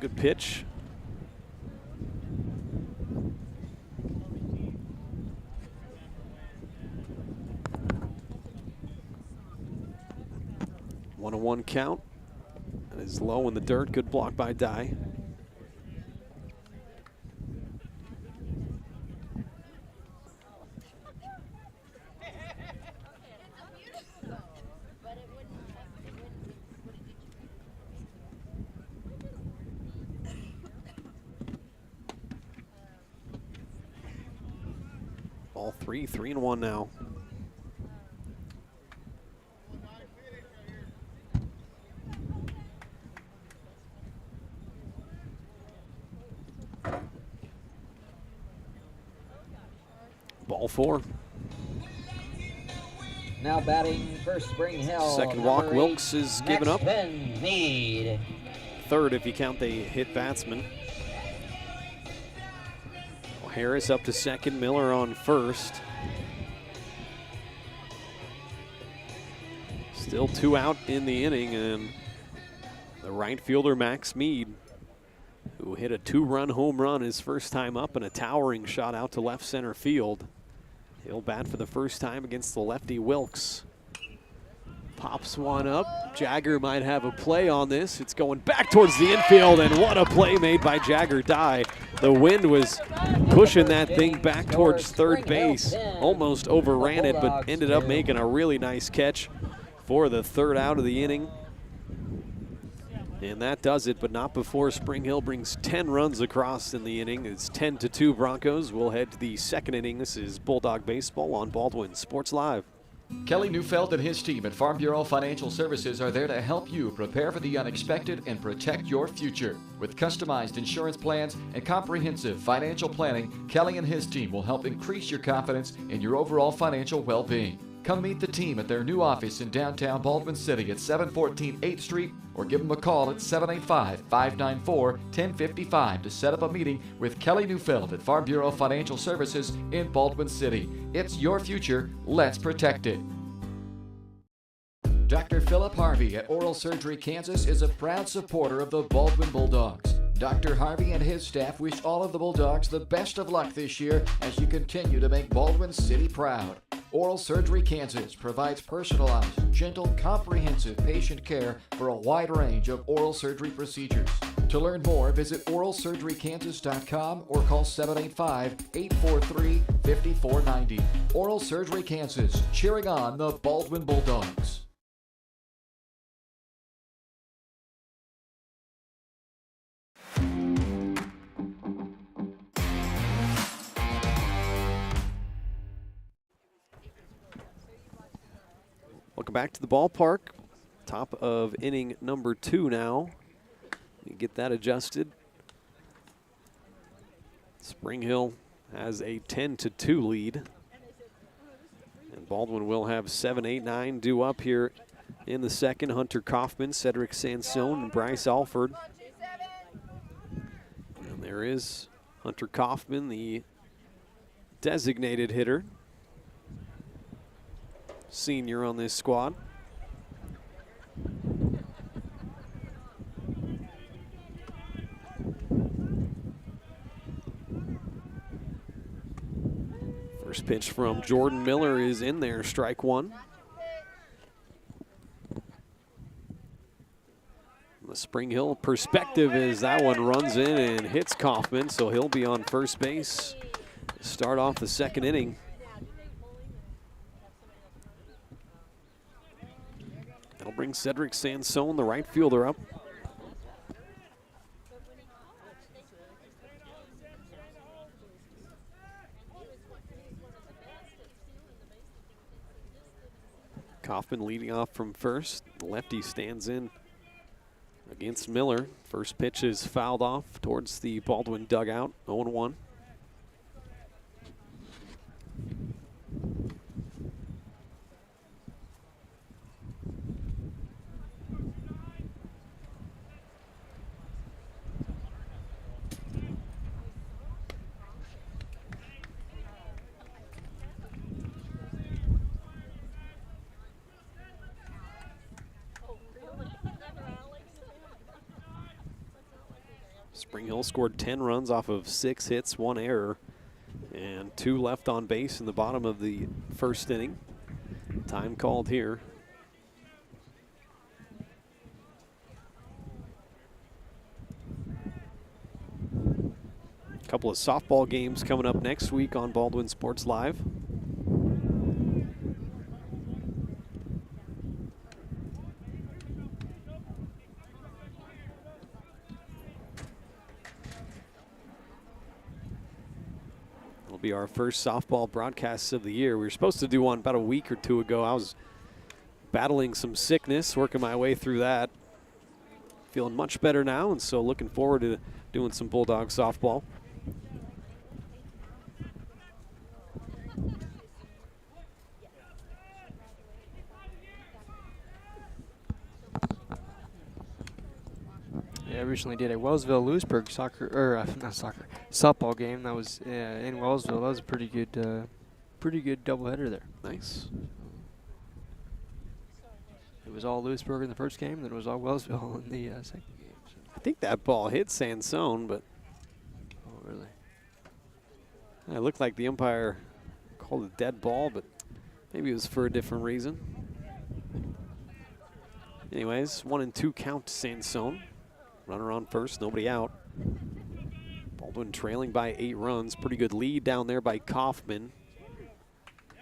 Good pitch. One count. That is low in the dirt. Good block by Dye. Ball 3, 3-1 now. Ball 4. Now batting for Spring Hill. Second walk, Wilkes is given up. Mead. Third if you count the hit batsman. Harris up to second, Miller on first. Still 2 out in the inning, and the right fielder Max Mead, who hit a 2-run home run his first time up and a towering shot out to left center field. He'll bat for the first time against the lefty Wilkes. Pops one up. Jagger might have a play on this. It's going back towards the infield, and what a play made by Jagger Dye. The wind was pushing that thing back towards third base. Almost overran it, but ended up making a really nice catch for the 3rd out of the inning. And that does it, but not before Spring Hill brings 10 runs across in the inning. It's 10-2 Broncos. We'll head to the 2nd inning. This is Bulldog Baseball on Baldwin Sports Live. Kelly Neufeld and his team at Farm Bureau Financial Services are there to help you prepare for the unexpected and protect your future. With customized insurance plans and comprehensive financial planning, Kelly and his team will help increase your confidence in your overall financial well-being. Come meet the team at their new office in downtown Baldwin City at 714 8th Street, or give them a call at 785-594-1055 to set up a meeting with Kelly Neufeld at Farm Bureau Financial Services in Baldwin City. It's your future. Let's protect it. Dr. Philip Harvey at Oral Surgery Kansas is a proud supporter of the Baldwin Bulldogs. Dr. Harvey and his staff wish all of the Bulldogs the best of luck this year as you continue to make Baldwin City proud. Oral Surgery Kansas provides personalized, gentle, comprehensive patient care for a wide range of oral surgery procedures. To learn more, visit oralsurgerykansas.com or call 785-843-5490. Oral Surgery Kansas, cheering on the Baldwin Bulldogs. Welcome back to the ballpark. Top of inning number 2 now. You get that adjusted. Spring Hill has a 10-2 lead. And Baldwin will have 7, 8, 9 due up here in the second. Hunter Kaufman, Cedric Sansone, and Bryce Alford. And there is Hunter Kaufman, the designated hitter. Senior on this squad. First pitch from Jordan Miller is in there, strike 1. The Spring Hill perspective is that one runs in and hits Kaufman, so he'll be on first base. start off the second inning. That'll bring Cedric Sansone, the right fielder, up. Kaufman leading off from first. The lefty stands in against Miller. First pitch is fouled off towards the Baldwin dugout, 0-1. Spring Hill scored 10 runs off of 6 hits, 1 error, and 2 left on base in the bottom of the first inning. Time called here. A couple of softball games coming up next week on Baldwin Sports Live. Be our first softball broadcasts of the year. We were supposed to do one about a week or 2 ago. I was battling some sickness, working my way through that. Feeling much better now, and so looking forward to doing some Bulldog softball. I recently did a Wellsville-Lewisburg softball game. That was in Wellsville. That was a pretty good doubleheader there. Nice. It was all Lewisburg in the first game, then it was all Wellsville in the second game. So. I think that ball hit Sansone, but oh, really? It looked like the umpire called it a dead ball, but maybe it was for a different reason. Anyways, 1-2 count to Sansone. Runner on first, nobody out. Baldwin trailing by 8 runs. Pretty good lead down there by Kaufman.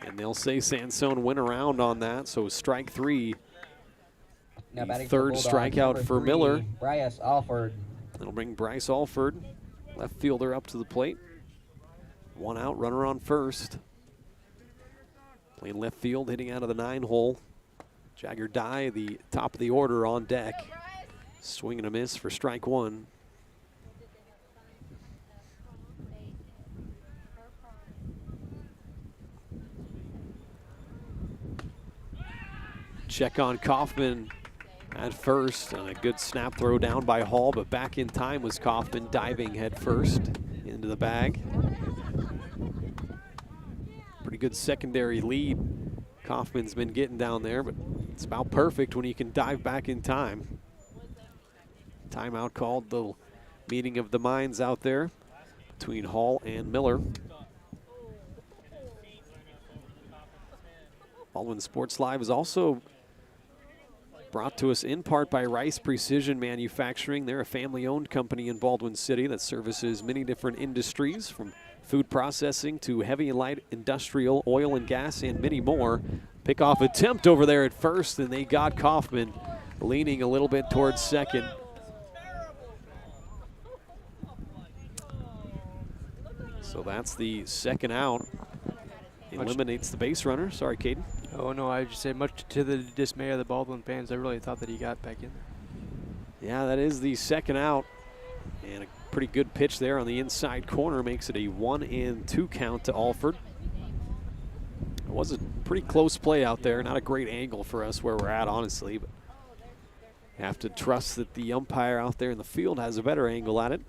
And they'll say Sansone went around on that, so strike 3. Now the third strikeout for Miller. Bryce Alford. That'll bring Bryce Alford, left fielder, up to the plate. 1 out, runner on first. Playing left field, hitting out of the 9-hole. Jagger Dye, the top of the order, on deck. Swing and a miss for strike 1. Check on Kaufman at first, and a good snap throw down by Hall, but back in time was Kaufman, diving head first into the bag. Pretty good secondary lead Kaufman's been getting down there, but it's about perfect when you can dive back in time. Timeout called, the meeting of the minds out there between Hall and Miller. Baldwin Sports Live is also brought to us in part by Rice Precision Manufacturing. They're a family-owned company in Baldwin City that services many different industries, from food processing to heavy and light industrial, oil and gas, and many more. Pickoff attempt over there at first, and they got Kaufman leaning a little bit towards second. So that's the second out. Eliminates the base runner. Sorry, Caden. Oh, no, I just say much to the dismay of the Baldwin fans. I really thought that he got back in there. Yeah, that is the second out. And a pretty good pitch there on the inside corner makes it a 1-2 count to Alford. It was a pretty close play out there. Not a great angle for us where we're at, honestly. But you have to trust that the umpire out there in the field has a better angle at it.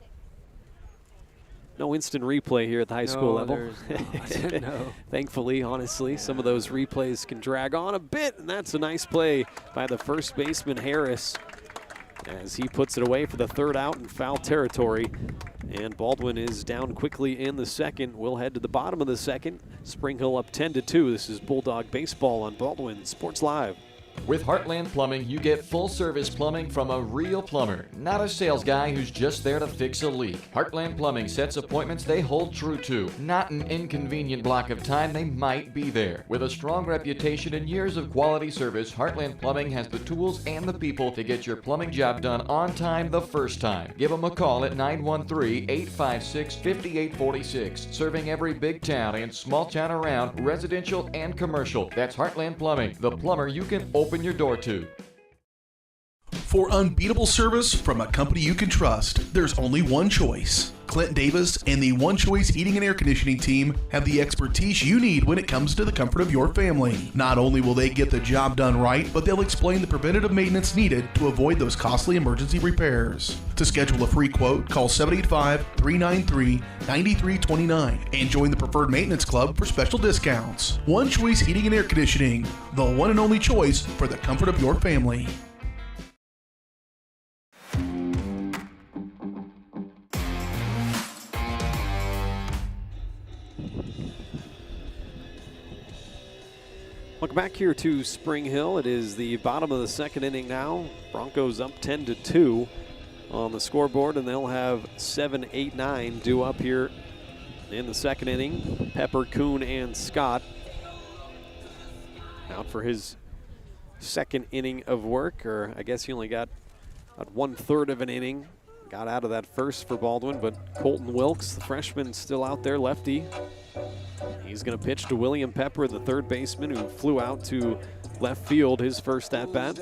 No instant replay here at the high school level. No. Thankfully, honestly, some of those replays can drag on a bit, and that's a nice play by the first baseman, Harris, as he puts it away for the third out in foul territory. And Baldwin is down quickly in the second. We'll head to the bottom of the second. Spring Hill up 10-2. This is Bulldog Baseball on Baldwin Sports Live. With Heartland Plumbing, you get full-service plumbing from a real plumber, not a sales guy who's just there to fix a leak. Heartland Plumbing sets appointments they hold true to, not an inconvenient block of time they might be there. With a strong reputation and years of quality service, Heartland Plumbing has the tools and the people to get your plumbing job done on time the first time. Give them a call at 913-856-5846, serving every big town and small town around, residential and commercial. That's Heartland Plumbing, the plumber you can open your door to. For unbeatable service from a company you can trust, there's only one choice. Clint Davis and the One Choice Heating and Air Conditioning team have the expertise you need when it comes to the comfort of your family. Not only will they get the job done right, but they'll explain the preventative maintenance needed to avoid those costly emergency repairs. To schedule a free quote, call 785-393-9329 and join the Preferred Maintenance Club for special discounts. One Choice Heating and Air Conditioning, the one and only choice for the comfort of your family. Welcome back here to Spring Hill. It is the bottom of the second inning now. Broncos up 10-2 on the scoreboard, and they'll have 7, 8, 9 due up here in the second inning. Pepper, Kuhn, and Scott out for his second inning of work, or I guess he only got about 1/3 of an inning. Got out of that first for Baldwin, but Colton Wilkes, the freshman, still out there, lefty. He's going to pitch to William Pepper, the third baseman, who flew out to left field his first at-bat.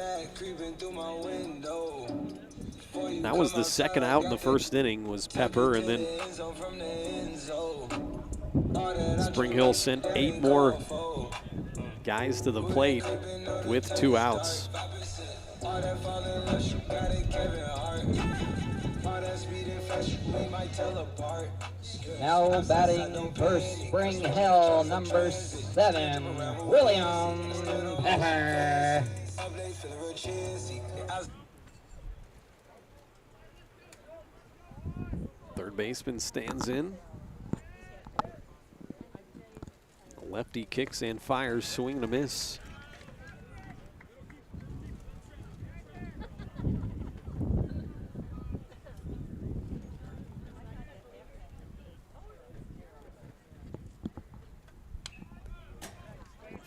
That was the second out in the first inning, was Pepper, and then Spring Hill sent 8 more guys to the plate with 2 outs. Now batting for Spring Hill, number 7, William Pepper. Third baseman stands in. Lefty kicks and fires, swing and a miss.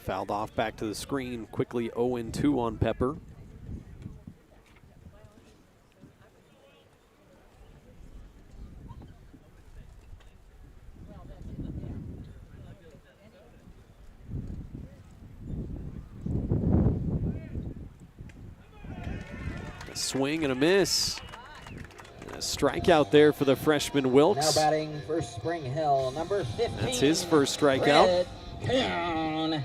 Fouled off back to the screen, quickly 0-2 on Pepper. A swing and a miss. And a strikeout there for the freshman Wilkes. Now batting for Spring Hill, number 15. That's his first strikeout. Kuhn.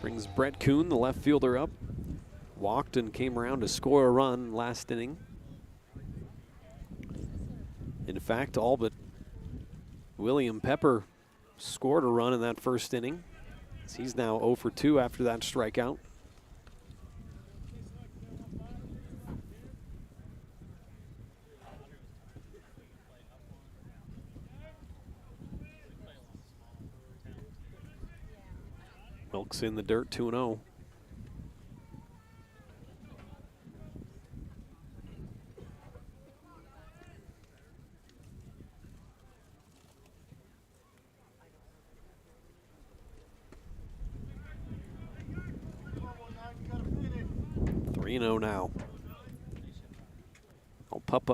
Brings Brett Kuhn, the left fielder, up. Walked and came around to score a run last inning. In fact, all but William Pepper scored a run in that first inning. He's now 0 for 2 after that strikeout. Wilkes in the dirt, 2-0. Now. I'll pop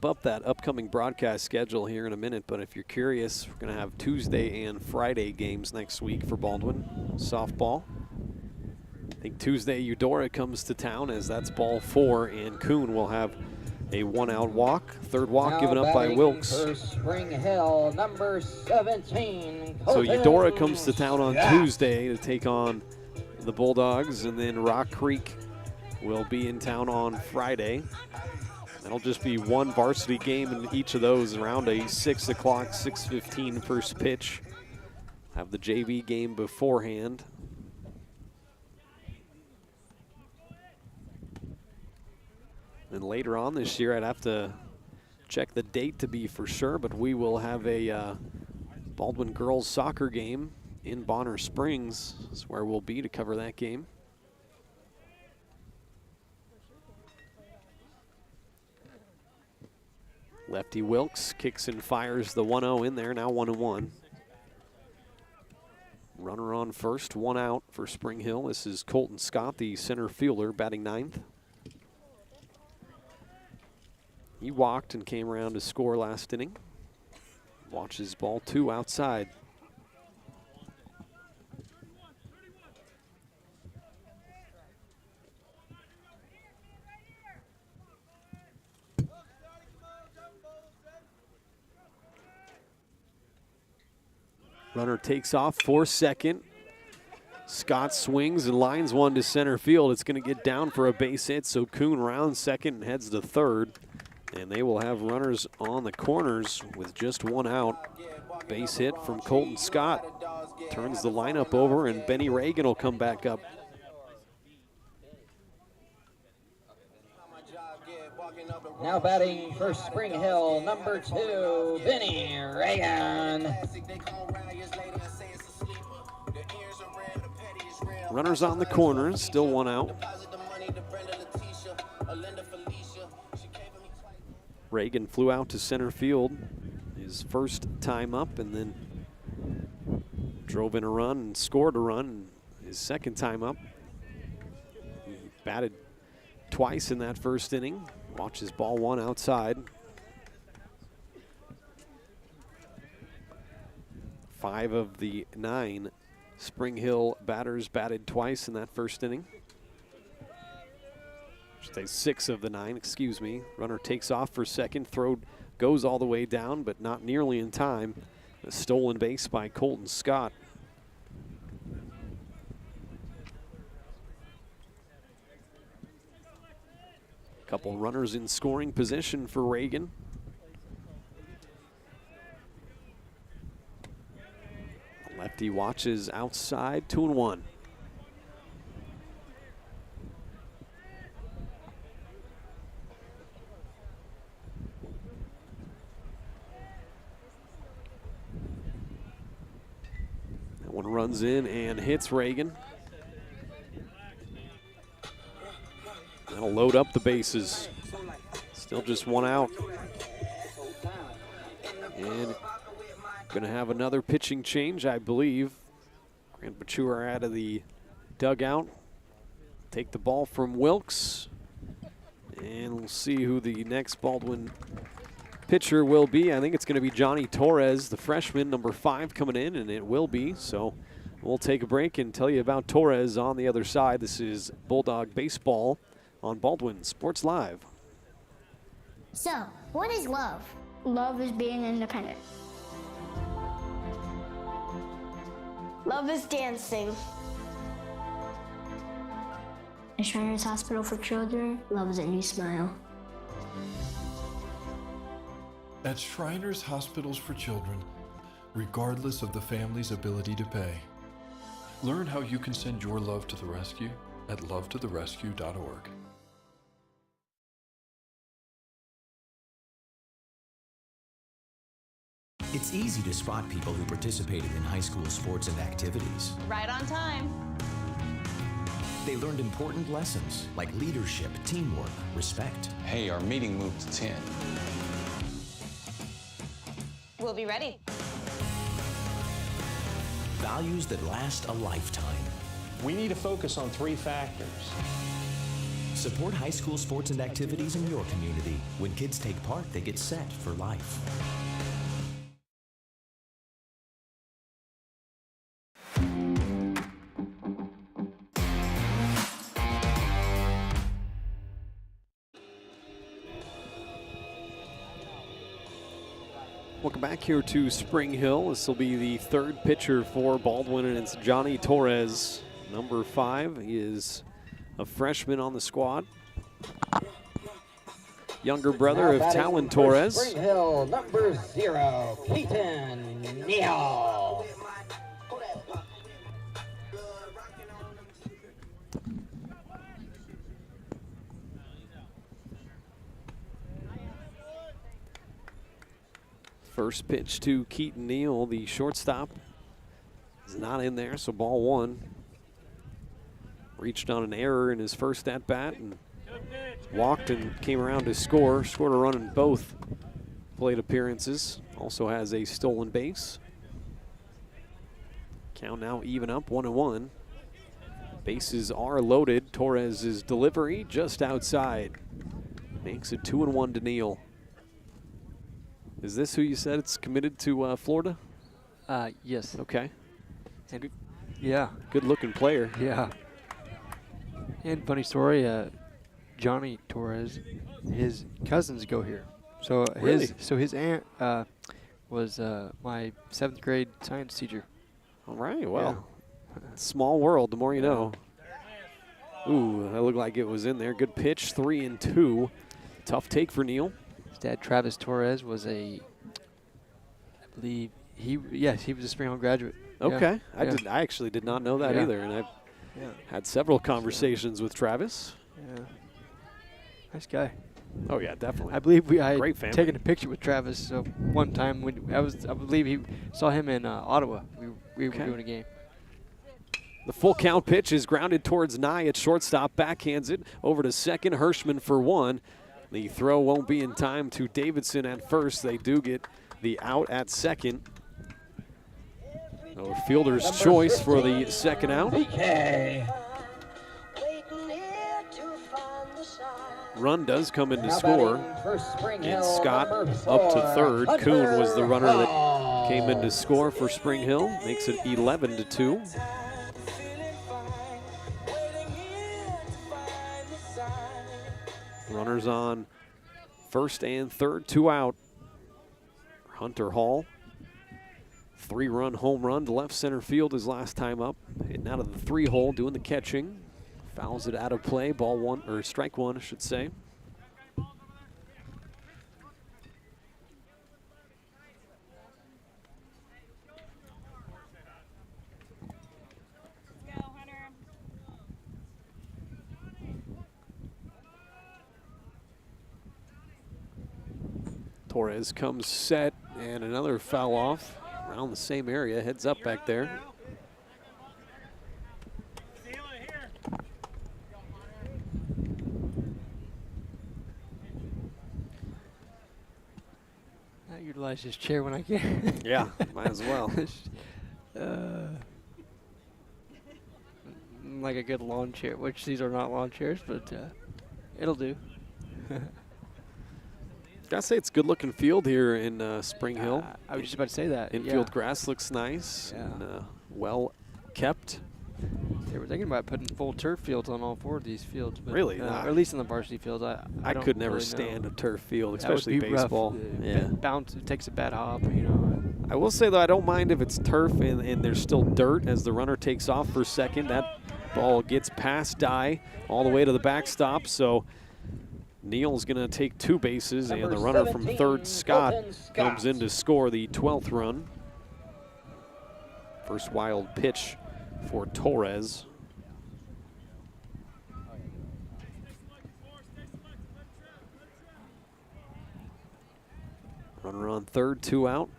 up that upcoming broadcast schedule here in a minute, but if you're curious, we're going to have Tuesday and Friday games next week for Baldwin softball. I think Tuesday Eudora comes to town, as that's ball 4, and Kuhn will have a 1-out walk. Third walk now given up by Wilkes. For Spring Hill, number 17. So Eudora comes to town on Tuesday to take on the Bulldogs, and then Rock Creek will be in town on Friday. That'll just be one varsity game in each of those, around a 6 o'clock, 6:15 first pitch. Have the JV game beforehand. And later on this year, I'd have to check the date to be for sure, but we will have a Baldwin girls soccer game in Bonner Springs. That's where we'll be to cover that game. Lefty Wilkes kicks and fires the 1-0 in there, now 1-1. Runner on first, 1 out for Spring Hill. This is Colton Scott, the center fielder, batting 9th. He walked and came around to score last inning. Watches ball 2 outside. Runner takes off for second. Scott swings and lines one to center field. It's going to get down for a base hit, so Kuhn rounds second and heads to third. And they will have runners on the corners with just 1 out. Base hit from Colton Scott. Turns the lineup over, and Benny Reagan will come back up. Now batting for Spring Hill, number 2, Benny Reagan. Runners on the corners, still 1 out. Reagan flew out to center field his first time up, and then drove in a run and scored a run his second time up. He batted twice in that first inning. Watches ball 1 outside. 5 of the 9 Spring Hill batters batted twice in that first inning. Should say 6 of the 9, excuse me. Runner takes off for second, throw goes all the way down, but not nearly in time. A stolen base by Colton Scott. Couple runners in scoring position for Reagan. Lefty watches outside, 2-1. That one runs in and hits Reagan. That'll load up the bases. Still just 1 out. And going to have another pitching change, I believe. Grant Bachur out of the dugout. Take the ball from Wilkes. And we'll see who the next Baldwin pitcher will be. I think it's going to be Johnny Torres, the freshman, number 5, coming in, and it will be. So we'll take a break and tell you about Torres on the other side. This is Bulldog Baseball on Baldwin Sports Live. So, what is love? Love is being independent. Love is dancing. At Shriners Hospital for Children, love is a new smile. At Shriners Hospitals for Children, regardless of the family's ability to pay. Learn how you can send your love to the rescue at lovetotherescue.org. It's easy to spot people who participated in high school sports and activities. Right on time. They learned important lessons like leadership, teamwork, respect. Hey, our meeting moved to 10. We'll be ready. Values that last a lifetime. We need to focus on 3 factors. Support high school sports and activities in your community. When kids take part, they get set for life. Welcome back here to Spring Hill. This will be the 3rd pitcher for Baldwin, and it's Johnny Torres, number 5. He is a freshman on the squad. Younger brother of Talon Torres. Spring Hill, number 0, Keaton Neal. First pitch to Keaton Neal, the shortstop. is not in there, so ball one. Reached on an error in his first at-bat and walked and came around to score. Scored a run in both plate appearances. Also has a stolen base. Count now even up, 1-1. Bases are loaded. Torres' delivery just outside. Makes it 2-1 to Neal. Is this who you said it's committed to Florida? Yes. Okay. And yeah. Good looking player. Yeah. And funny story, Johnny Torres, his cousins go here. So Really? his aunt was my 7th grade science teacher. All right, well, small world, the more you know. Ooh, that looked like it was in there. Good pitch, 3-2. Tough take for Neal. His dad, Travis Torres, was I believe he was a Spring Hill graduate. Okay, Yeah. I actually did not know that Yeah. either, and I've had several conversations with Travis. Yeah. Nice guy. Oh yeah, definitely. I believe I Great had family. taken a picture with Travis one time when I believe he saw him in Ottawa. We were doing a game. The full count pitch is grounded towards Nye at shortstop, backhands it over to second. Hirschman for one. The throw won't be in time to Davidson at first. They do get the out at second. So fielder's choice for the second out. Run does come in to score, and Scott up to third. Kuhn was the runner that came in to score for Spring Hill. Makes it 11-2. Runners on first and third, 2 out. Hunter Hall, 3-run home run to left center field his last time up. Hitting out of the 3-hole, doing the catching. Fouls it out of play, ball one, or strike one, I should say. Torres comes set, and another foul off around the same area. Heads up back there. I utilize this chair when I can. Yeah, might as well. Like a good lawn chair, which these are not lawn chairs, but it'll do. Gotta say it's a good looking field here in Spring Hill. I was just about to say that. Infield grass looks nice and well kept. They were thinking about putting full turf fields on all 4 of these fields. But, Really? or at least on the varsity fields. I could never really stand know. a turf field, That would especially be rough. baseball. Yeah. Bounce, it takes a bad hop, you know. I will say, though, I don't mind if it's turf and there's still dirt as the runner takes off for second. That ball gets past Dye all the way to the backstop. So Neal's going to take 2 bases, and the runner from third, Scott, comes in to score the 12th run. First wild pitch for Torres. Runner on third, 2 out.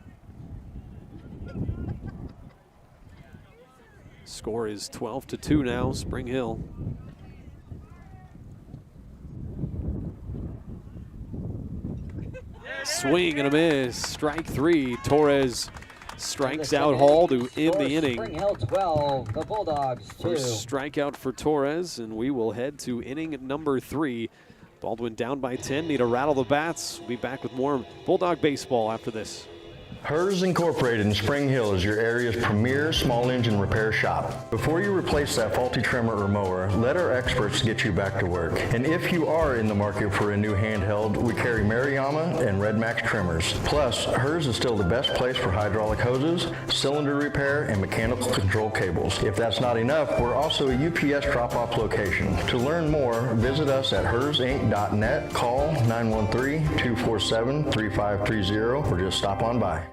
Score is 12-2 now, Spring Hill. Swing and a miss, strike 3. Torres strikes out Hall to end the inning. Spring Hill 12, the Bulldogs 2. First strikeout for Torres, and we will head to inning number 3. Baldwin down by 10, need to rattle the bats. We'll be back with more Bulldog baseball after this. Hers Incorporated in Spring Hill is your area's premier small engine repair shop. Before you replace that faulty trimmer or mower, let our experts get you back to work. And if you are in the market for a new handheld, we carry Maruyama and Red Max trimmers. Plus, Hers is still the best place for hydraulic hoses, cylinder repair, and mechanical control cables. If that's not enough, we're also a UPS drop-off location. To learn more, visit us at hersinc.net, call 913-247-3530, or just stop on by.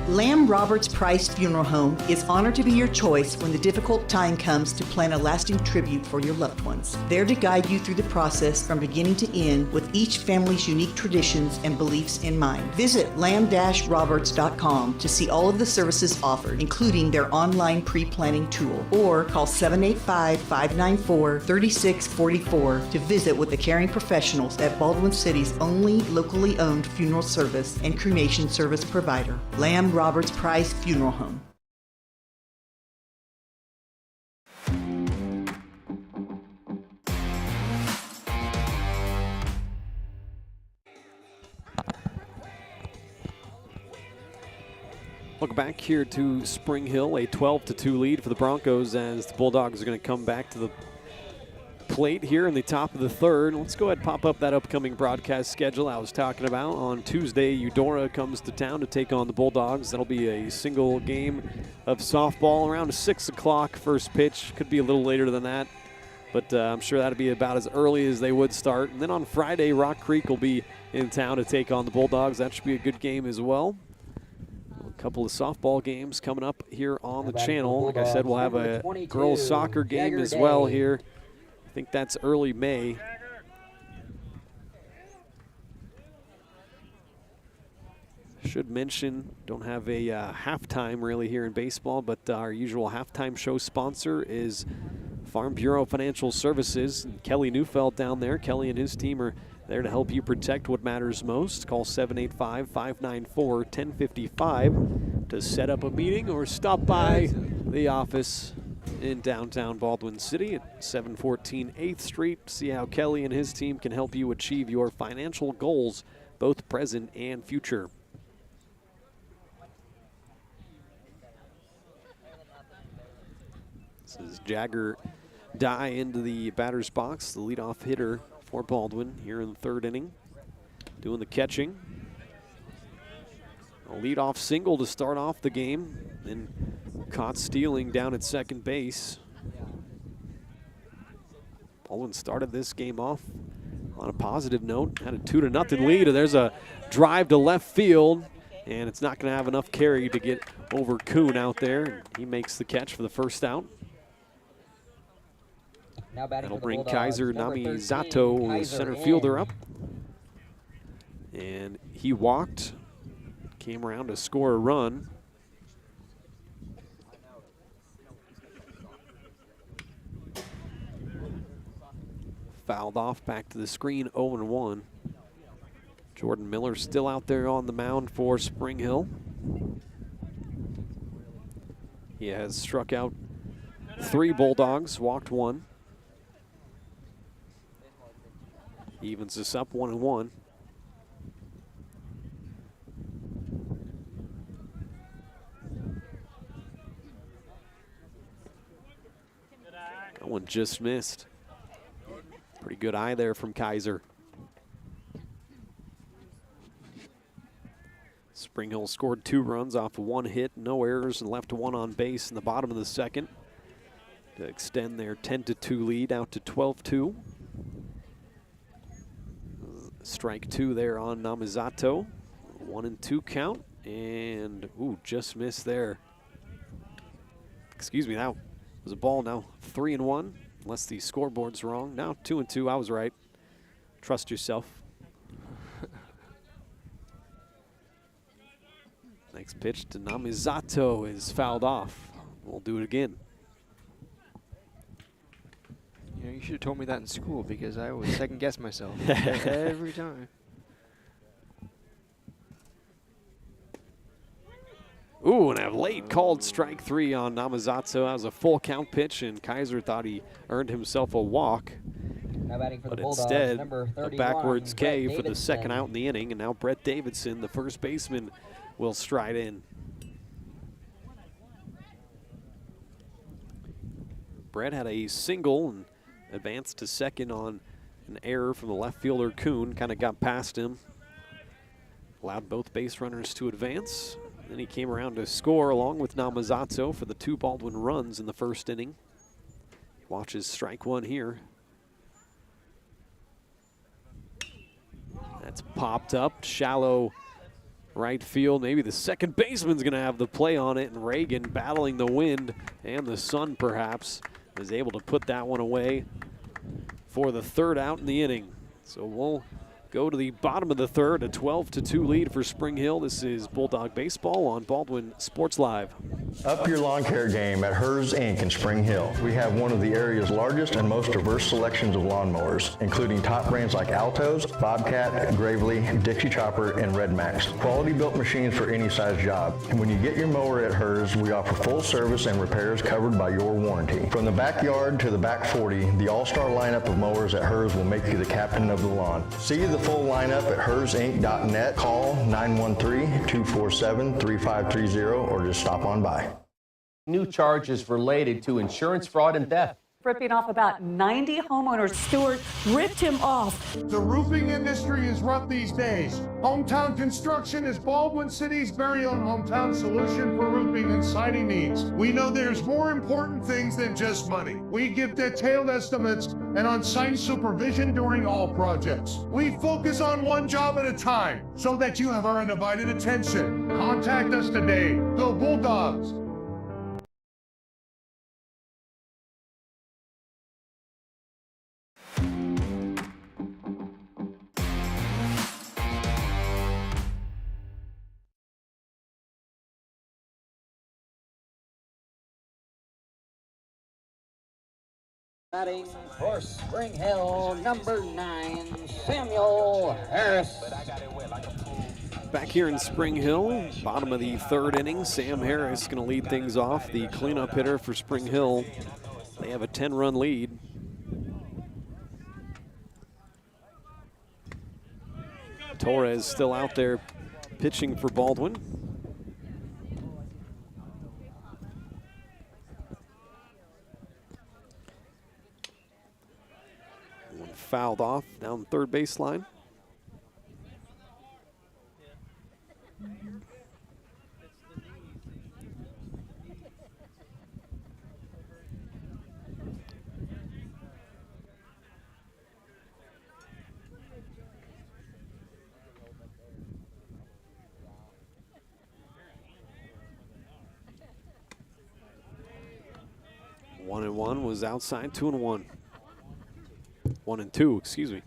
Lamb Roberts Price Funeral Home is honored to be your choice when the difficult time comes to plan a lasting tribute for your loved ones. There to guide you through the process from beginning to end with each family's unique traditions and beliefs in mind. Visit lamb-roberts.com to see all of the services offered, including their online pre-planning tool, or call 785-594-3644 to visit with the caring professionals at Baldwin City's only locally owned funeral service and cremation service provider, Lamb Roberts Price Funeral Home. Welcome back here to Spring Hill, a 12-2 lead for the Broncos as the Bulldogs are going to come back to the plate here in the top of the third. Let's go ahead and pop up that upcoming broadcast schedule I was talking about. On Tuesday, Eudora comes to town to take on the Bulldogs. That'll be a single game of softball around 6 o'clock first pitch. Could be a little later than that, but I'm sure that'll be about as early as they would start. And then on Friday, Rock Creek will be in town to take on the Bulldogs. That should be a good game as well. A couple of softball games coming up here on the channel. Like I said, we'll have a girls soccer game as well here. I think that's early May. Should mention, don't have a halftime really here in baseball, but our usual halftime show sponsor is Farm Bureau Financial Services. And Kelly Neufeld down there. Kelly and his team are there to help you protect what matters most. Call 785-594-1055 to set up a meeting or stop by the office in downtown Baldwin City at 714 8th Street. See how Kelly and his team can help you achieve your financial goals, both present and future. This is Jagger Dye into the batter's box, the leadoff hitter for Baldwin here in the third inning, doing the catching. A leadoff single to start off the game, and caught stealing down at second base. Baldwin started this game off on a positive note, had a 2-0 lead, and there's a drive to left field, and it's not going to have enough carry to get over Kuhn out there. He makes the catch for the first out. That'll bring Kaiser Namizato, the center fielder, up. And he walked, came around to score a run. Fouled off, back to the screen, 0-1. Jordan Miller still out there on the mound for Spring Hill. He has struck out 3 Bulldogs, walked 1. Evens us up 1-1. That one just missed. Pretty good eye there from Kaiser. Spring Hill scored 2 runs off of 1 hit, no errors, and left 1 on base in the bottom of the second to extend their 10-2 lead out to 12-2. Strike 2 there on Namizato. 1-2 count, and just missed there. Excuse me, that was a ball. Now 3-1, unless the scoreboard's wrong. Now 2-2, I was right. Trust yourself. Next pitch to Namizato is fouled off. We'll do it again. You know, you should have told me that in school because I would second guess myself every time. Ooh, and a late called strike 3 on Namizato. That was a full count pitch, and Kaiser thought he earned himself a walk. But instead, a backwards K for the second out in the inning, and now Brett Davidson, the first baseman, will stride in. Brett had a single and advanced to second on an error from the left fielder Kuhn. Kind of got past him. Allowed both base runners to advance. Then he came around to score along with Namizato for the 2 Baldwin runs in the first inning. He watches strike 1 here. That's popped up. Shallow right field. Maybe the second baseman's going to have the play on it, and Reagan, battling the wind and the sun perhaps, is able to put that one away for the third out in the inning. So we'll go to the bottom of the third, a 12-2 lead for Spring Hill. This is Bulldog Baseball on Baldwin Sports Live. Up your lawn care game at Hers Inc. in Spring Hill. We have one of the area's largest and most diverse selections of lawnmowers, including top brands like Altos, Bobcat, Gravely, Dixie Chopper, and Red Max. Quality built machines for any size job. And when you get your mower at Hers, we offer full service and repairs covered by your warranty. From the backyard to the back 40, the all-star lineup of mowers at Hers will make you the captain of the lawn. See the full lineup at hersinc.net. Call 913-247-3530 or just stop on by. New charges related to insurance fraud and theft. Ripping off about 90 homeowners. Stewart ripped him off. The roofing industry is rough these days. Hometown Construction is Baldwin City's very own hometown solution for roofing and siding needs. We know there's more important things than just money. We give detailed estimates and on-site supervision during all projects. We focus on one job at a time so that you have our undivided attention. Contact us today. Go Bulldogs! Batting for Spring Hill, number 9, Samuel Harris. Back here in Spring Hill, bottom of the third inning, Sam Harris going to lead things off, the cleanup hitter for Spring Hill. They have a 10-run lead. Torres still out there pitching for Baldwin. One fouled off down the third baseline. One and one was outside, 2-1. 1 and 2, excuse me.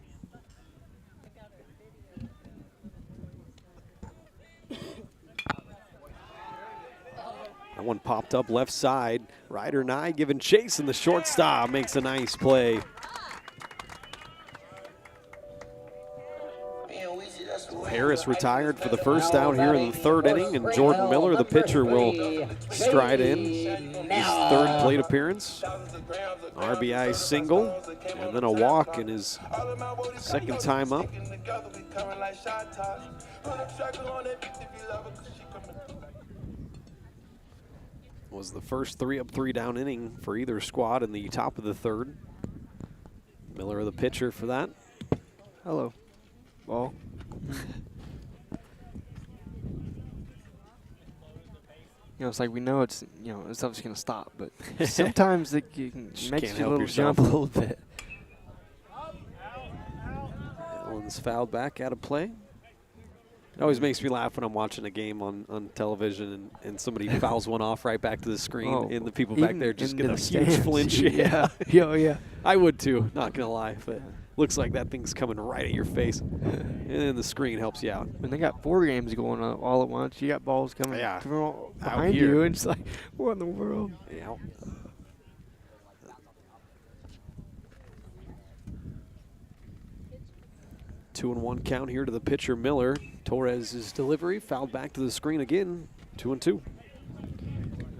That one popped up left side. Ryder Nye giving chase, and the shortstop makes a nice play. Harris retired for the first out here in the third inning, and Jordan Miller, the pitcher, will stride in. His third plate appearance. RBI single, and then a walk in his second time up. Was the first 3-up, 3-down inning for either squad in the top of the third. Miller, the pitcher, for that. Hello. Ball. You know, it's like we know it's, you know, it's obviously going to stop, but sometimes it makes you jump a little bit. Allen's fouled back out of play. It always makes me laugh when I'm watching a game on television and somebody fouls one off right back to the screen, and the people back there just get a huge flinch. Yeah. Yeah. I would too, not going to lie, but looks like that thing's coming right at your face. And then the screen helps you out. When they got 4 games going on all at once, you got balls coming from behind here. you, and it's like, what in the world? Yeah. Two and 1 count here to the pitcher, Miller. Torres' delivery fouled back to the screen again, 2-2.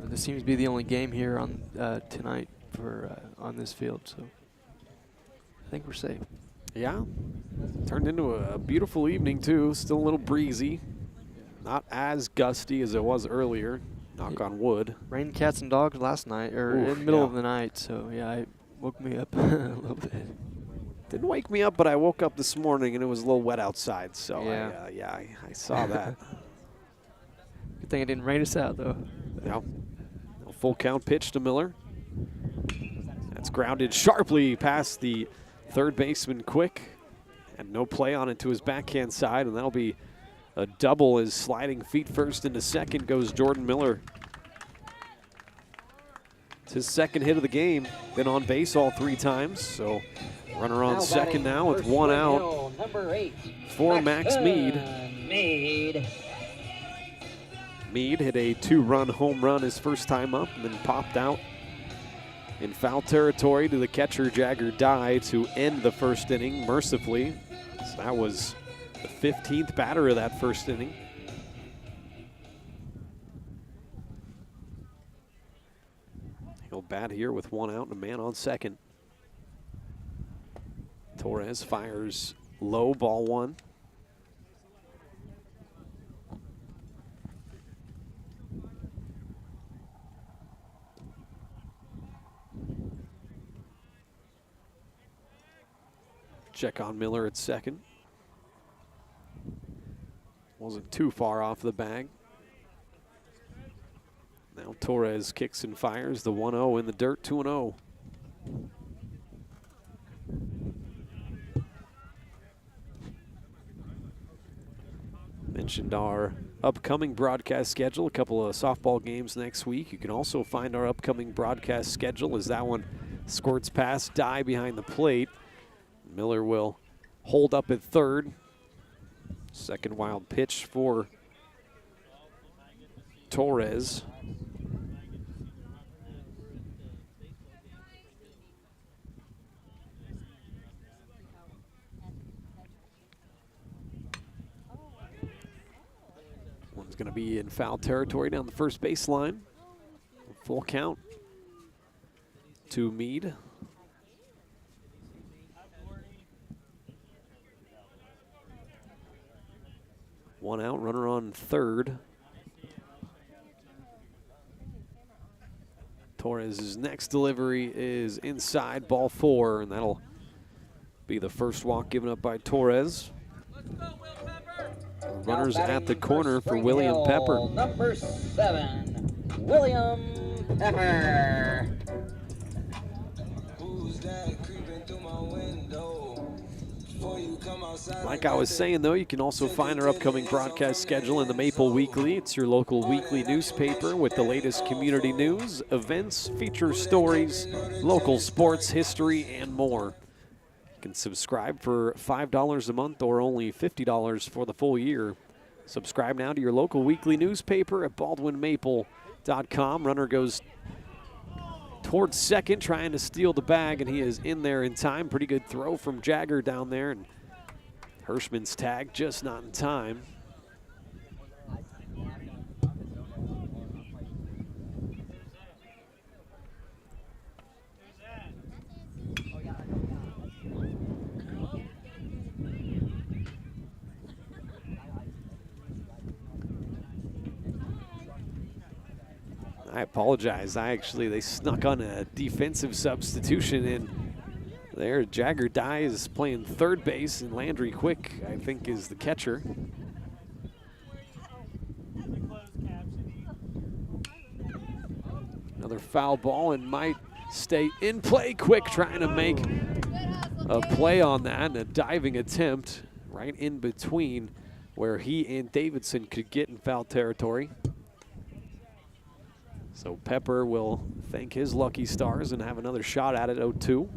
This seems to be the only game here on tonight for on this field, so I think we're safe. Yeah, turned into a beautiful evening too. Still a little breezy, not as gusty as it was earlier. Knock on wood. Rained cats and dogs last night, or in the middle of the night. So yeah, it woke me up a little bit. Didn't wake me up, but I woke up this morning and it was a little wet outside. So yeah, I saw that. Good thing it didn't rain us out though. Yeah. A full count pitch to Miller. That's grounded sharply past the third baseman Quick, and no play on it to his backhand side, and that'll be a double is sliding feet first into second goes Jordan Miller. It's his second hit of the game. Been on base all 3 times, so runner on second now with 1 out for Max Mead. Mead hit a 2-run home run his first time up and then popped out in foul territory to the catcher Jagger Dye to end the first inning mercifully. So that was the 15th batter of that first inning. He'll bat here with 1 out and a man on second. Torres fires low, ball 1. Check on Miller at second. Wasn't too far off the bag. Now Torres kicks and fires the 1-0 in the dirt, 2-0. Mentioned our upcoming broadcast schedule, a couple of softball games next week. You can also find our upcoming broadcast schedule as that one squirts past Dye behind the plate. Miller will hold up at third. Second wild pitch for Torres. One's going to be in foul territory down the first baseline. Full count to Mead. One out, runner on third. Torres' next delivery is inside, ball 4, and that'll be the first walk given up by Torres. Runners at the corner for William Pepper. Number 7, William Pepper. Like I was saying, though, you can also find our upcoming broadcast schedule in the Maple Weekly. It's your local weekly newspaper with the latest community news, events, feature stories, local sports, history, and more. You can subscribe for $5 a month or only $50 for the full year. Subscribe now to your local weekly newspaper at baldwinmaple.com. Runner goes towards second, trying to steal the bag, and he is in there in time. Pretty good throw from Jagger down there, and Hirschman's tag just not in time. I apologize. They snuck on a defensive substitution in there. Jagger Dye is playing third base, and Landry Quick, I think, is the catcher. Another foul ball and might stay in play. Quick trying to make a play on that, and a diving attempt right in between where he and Davidson could get in foul territory. So Pepper will thank his lucky stars and have another shot at it, 0-2.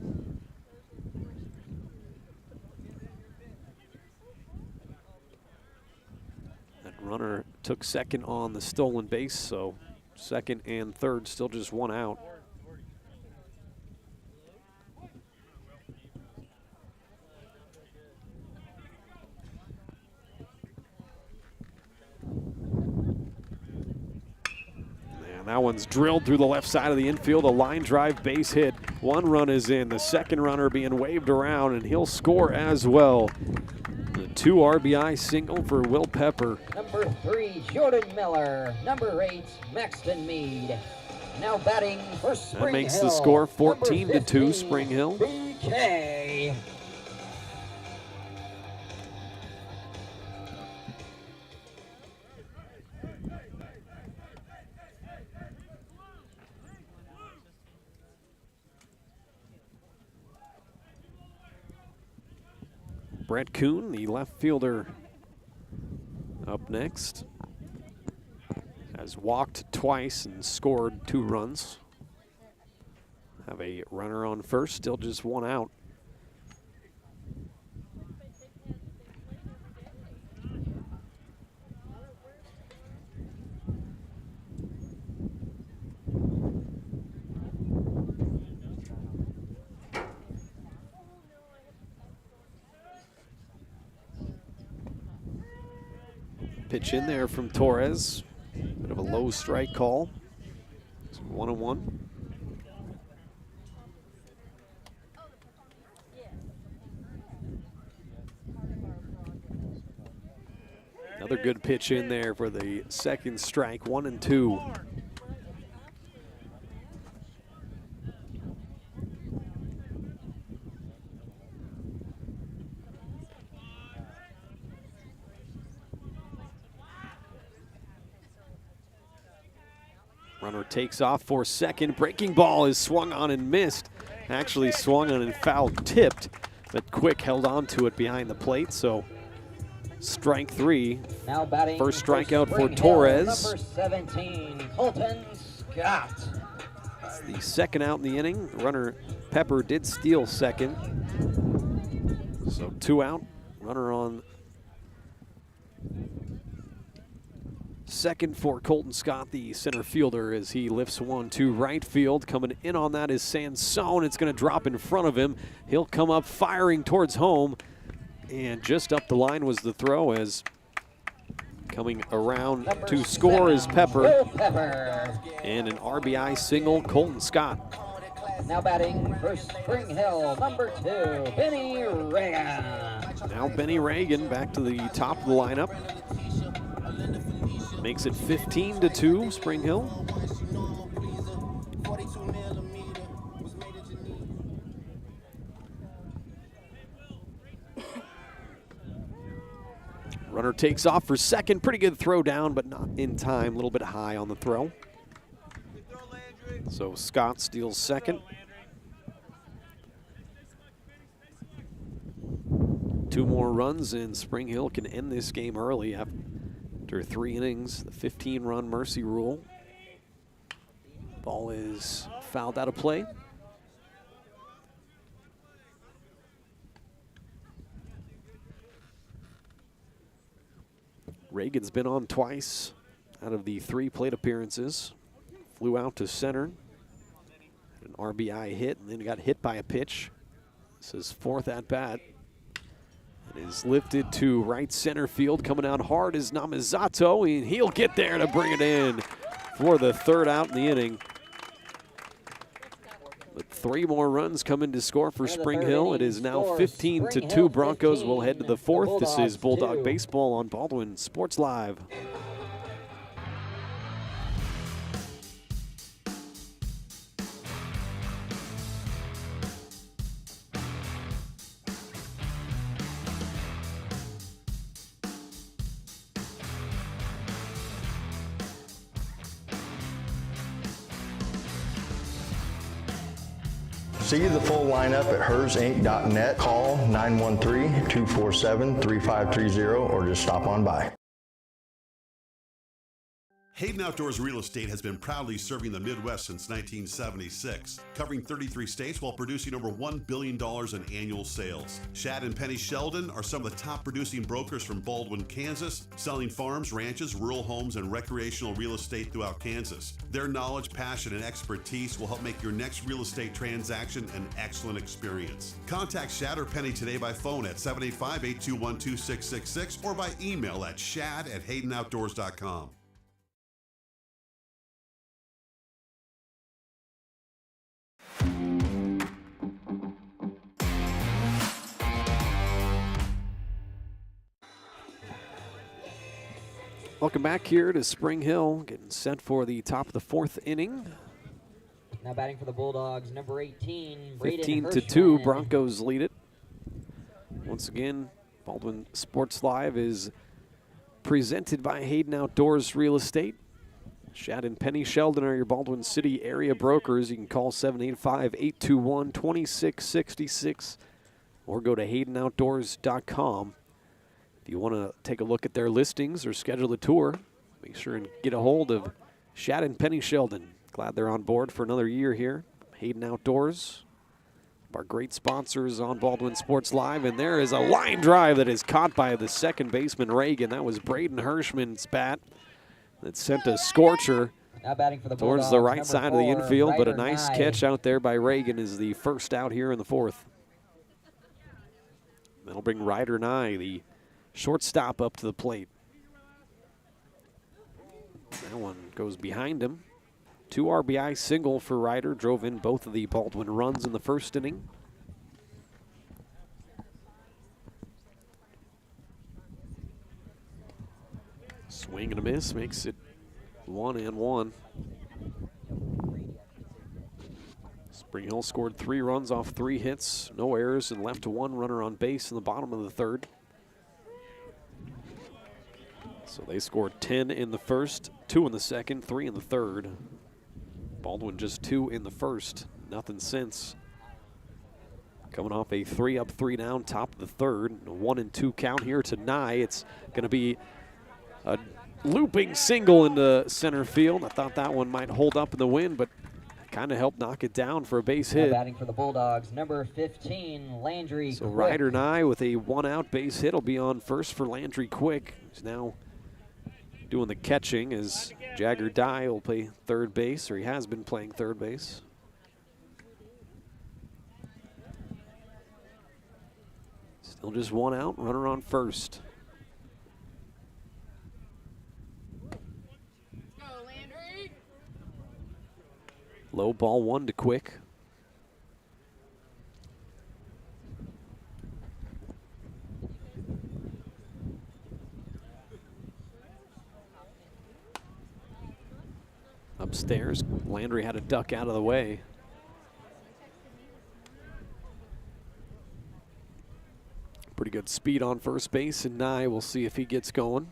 That runner took second on the stolen base, so second and third still just 1 out. That one's drilled through the left side of the infield, a line drive base hit. 1 run is in, the second runner being waved around, and he'll score as well. The 2 RBI single for Will Pepper. Number 3, Jordan Miller. Number 8, Maxton Mead. Now batting for Spring Hill. That makes the score 14-2 Spring Hill. BK. Brett Kuhn, the left fielder up next. Has walked twice and scored 2 runs. Have a runner on first, still just 1 out. Pitch in there from Torres. Bit of a low strike call. It's 1-1. Another good pitch in there for the second strike, 1-2. Runner takes off for second. Breaking ball is swung on and missed. Actually swung on and foul tipped, but Quick held on to it behind the plate. So strike 3. Now batting first strikeout for Spring Torres. Hill, number 17, Colton Scott. It's the second out in the inning. Runner Pepper did steal second. So 2 out. Runner on second for Colton Scott, the center fielder, as he lifts one to right field. Coming in on that is Sansone. It's going to drop in front of him. He'll come up firing towards home. And just up the line was the throw, as coming around number to score 7, is Pepper. Will Pepper. And an RBI single, Colton Scott. Now batting for Spring Hill, number 2, Benny Reagan. Now Benny Reagan back to the top of the lineup. Makes it 15-2, Spring Hill. Runner takes off for second. Pretty good throw down, but not in time. A little bit high on the throw. So Scott steals second. 2 more runs, and Spring Hill can end this game early after 3 innings. The 15-run mercy rule. Ball is fouled out of play. Reagan's been on twice out of the 3 plate appearances. Flew out to center. An RBI hit, and then got hit by a pitch. This is 4th at bat. It is lifted to right center field. Coming out hard is Namizato, and he'll get there to bring it in for the 3rd out in the inning. But 3 more runs coming to score for Spring Hill. It is now 15-2. Broncos will head to the 4th. This is Bulldog Baseball on Baldwin Sports Live. See the full lineup at hersinc.net. Call 913-247-3530 or just stop on by. Hayden Outdoors Real Estate has been proudly serving the Midwest since 1976, covering 33 states while producing over $1 billion in annual sales. Shad and Penny Sheldon are some of the top producing brokers from Baldwin, Kansas, selling farms, ranches, rural homes, and recreational real estate throughout Kansas. Their knowledge, passion, and expertise will help make your next real estate transaction an excellent experience. Contact Shad or Penny today by phone at 785-821-2666 or by email at shad@haydenoutdoors.com. Welcome back here to Spring Hill, getting set for the top of the 4th inning. Now batting for the Bulldogs, number 18, Braden 15-2, Hirschman. Broncos lead it. Once again, Baldwin Sports Live is presented by Hayden Outdoors Real Estate. Shad and Penny Sheldon are your Baldwin City area brokers. You can call 785-821-2666 or go to haydenoutdoors.com. If you want to take a look at their listings or schedule a tour, make sure and get a hold of Shad and Penny Sheldon. Glad they're on board for another year here. Hayden Outdoors, our great sponsors on Baldwin Sports Live. And there is a line drive that is caught by the second baseman, Reagan. That was Braden Hirschman's bat that sent a scorcher Now batting for the towards Bulldogs, the right number side of the 4, infield, but a Ryder nice Nye. catch out there by Reagan is the first out here in the fourth. That'll bring Ryder Nye, the shortstop, up to the plate. That one goes behind him. 2 RBI single for Ryder, drove in both of the Baldwin runs in the first inning. Swing and a miss makes it 1-1. Spring Hill scored 3 runs off 3 hits, no errors, and left 1 runner on base in the bottom of the third. So they scored 10 in the first, 2 in the second, 3 in the third. Baldwin just 2 in the first, nothing since. Coming off a 3-up, 3-down, top of the third, a 1-2 count here to Nye. It's going to be a looping single into center field. I thought that one might hold up in the wind, but kind of helped knock it down for a base hit. Batting for the Bulldogs, number 15, Landry So Quick. Ryder Nye with a 1-out base hit will be on first for Landry Quick. He's now doing the catching as Jagger Dye will play third base, or he has been playing third base. Still just 1 out, runner on first. Low ball 1 to Quick. Upstairs, Landry had a duck out of the way. Pretty good speed on first base, and Nye, we'll see if he gets going.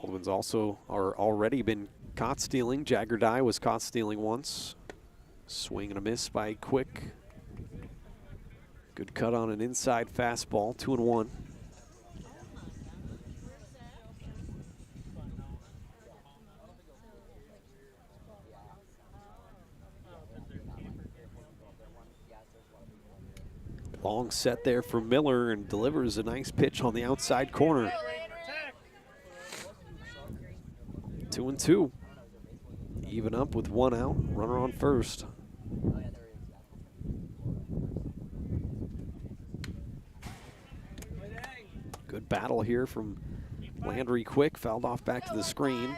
Baldwin's also already been caught stealing. Jagger Dye was caught stealing once. Swing and a miss by Quick. Good cut on an inside fastball, 2-1. Long set there for Miller and delivers a nice pitch on the outside corner. 2-2. Even up with 1 out, runner on first. Good battle here from Landry Quick, fouled off back to the screen.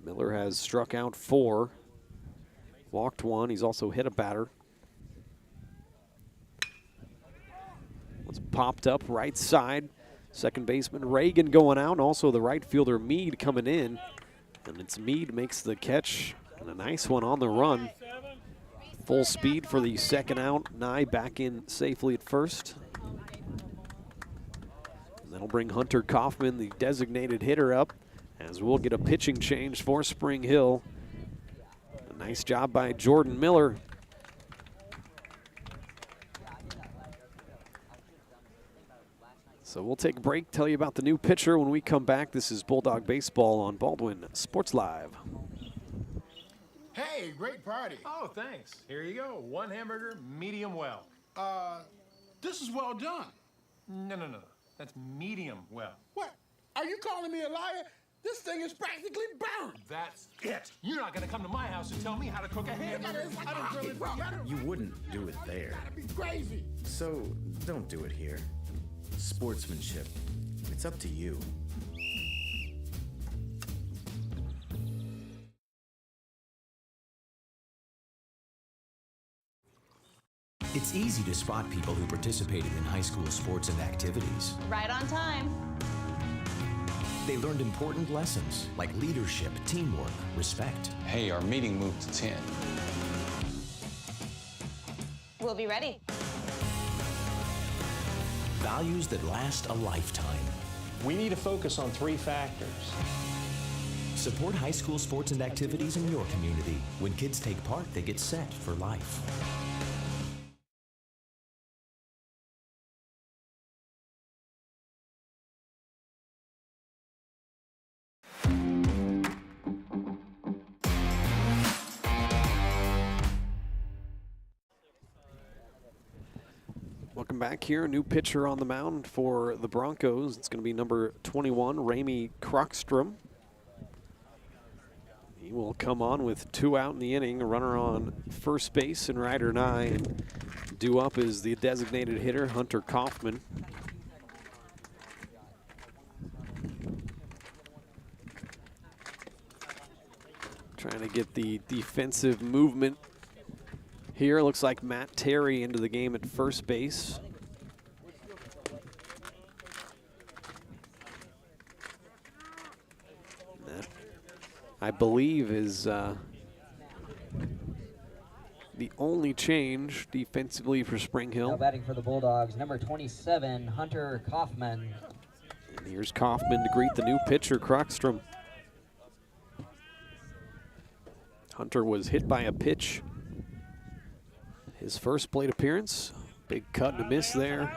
Miller has struck out 4, walked 1. He's also hit a batter. Was popped up right side. Second baseman Reagan going out, and also the right fielder Mead coming in. And it's Mead makes the catch, and a nice one on the run. Full speed for the second out. Nye back in safely at first. And that'll bring Hunter Kaufman, the designated hitter, up, as we'll get a pitching change for Spring Hill. A nice job by Jordan Miller. So we'll take a break, tell you about the new pitcher when we come back. This is Bulldog Baseball on Baldwin Sports Live. Hey, great party. Oh, thanks. Here you go. 1 hamburger, medium well. This is well done. No. That's medium well. What? Are you calling me a liar? This thing is practically burned. That's it. You're not going to come to my house and tell me how to cook a hamburger. I don't really You wouldn't do it there. That'd be crazy. So don't do it here. Sportsmanship. It's up to you. It's easy to spot people who participated in high school sports and activities. Right on time. They learned important lessons like leadership, teamwork, respect. Hey, our meeting moved to 10. We'll be ready. Values that last a lifetime. We need to focus on 3 factors: Support high school sports and activities in your community. When kids take part, they get set for life. Welcome back here. New pitcher on the mound for the Broncos. It's going to be number 21, Rami Krokstrom. He will come on with 2 out in the inning, a runner on first base and rider 9. And due up is the designated hitter, Hunter Kaufman. Trying to get the defensive movement here. Looks like Matt Terry into the game at first base. That, I believe, is the only change defensively for Spring Hill. Now batting for the Bulldogs, number 27, Hunter Kaufman. And here's Kaufman to greet the new pitcher, Krokstrom. Hunter was hit by a pitch his first plate appearance. Big cut and a miss there.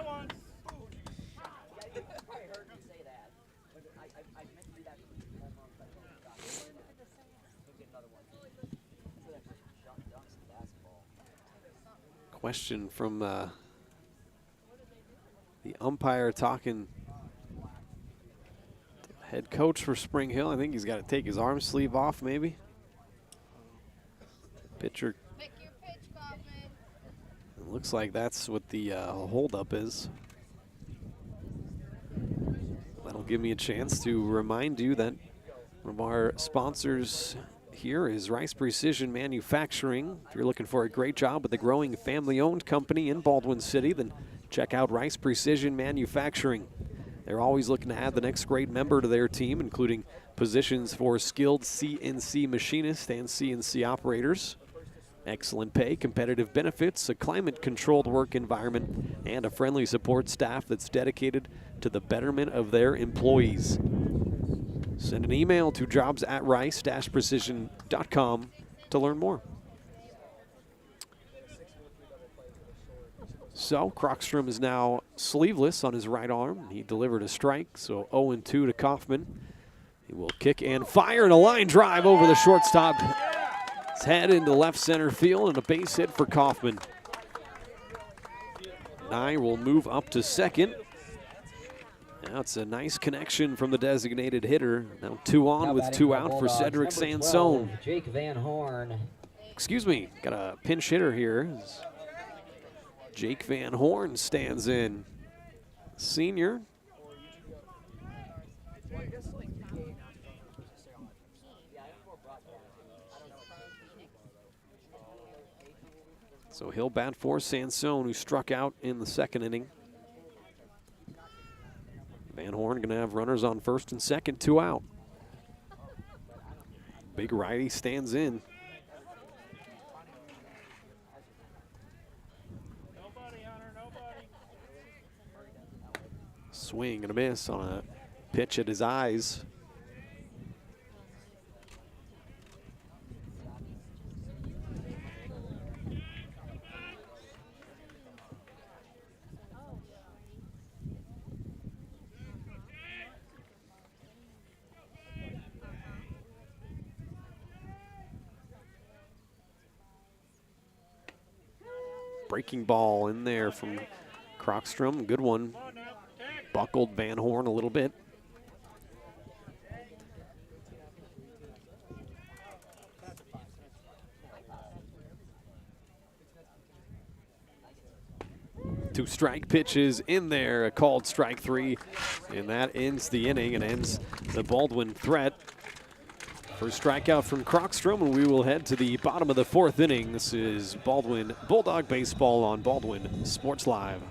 Question from the umpire talking to the head coach for Spring Hill. I think he's got to take his arm sleeve off maybe. Pitcher. It looks like that's what the holdup is. That'll give me a chance to remind you that one of our sponsors here is Rice Precision Manufacturing. If you're looking for a great job with a growing family-owned company in Baldwin City, then check out Rice Precision Manufacturing. They're always looking to add the next great member to their team, including positions for skilled CNC machinists and CNC operators. Excellent pay, competitive benefits, a climate-controlled work environment, and a friendly support staff that's dedicated to the betterment of their employees. Send an email to jobs@rice-precision.com to learn more. So Krokstrom is now sleeveless on his right arm. He delivered a strike, so 0-2 to Kaufman. He will kick and fire, and a line drive over the shortstop. His head into left center field, and a base hit for Kaufman. Nye will move up to second. Now it's a nice connection from the designated hitter. Now 2 on Now with 2 out for Cedric Sansone. Jake Van Horn. Excuse me, got a pinch hitter here. Jake Van Horn stands in. Senior. So he'll bat for Sansone, who struck out in the second inning. Van Horn going to have runners on first and second, 2 out. Big righty stands in. Swing and a miss on a pitch at his eyes. Breaking ball in there from Krokstrom. Good one. Buckled Van Horn a little bit. Two strike pitches in there, a called strike 3, and that ends the inning and ends the Baldwin threat. First strikeout from Krokstrom, and we will head to the bottom of the 4th inning. This is Baldwin Bulldog Baseball on Baldwin Sports Live.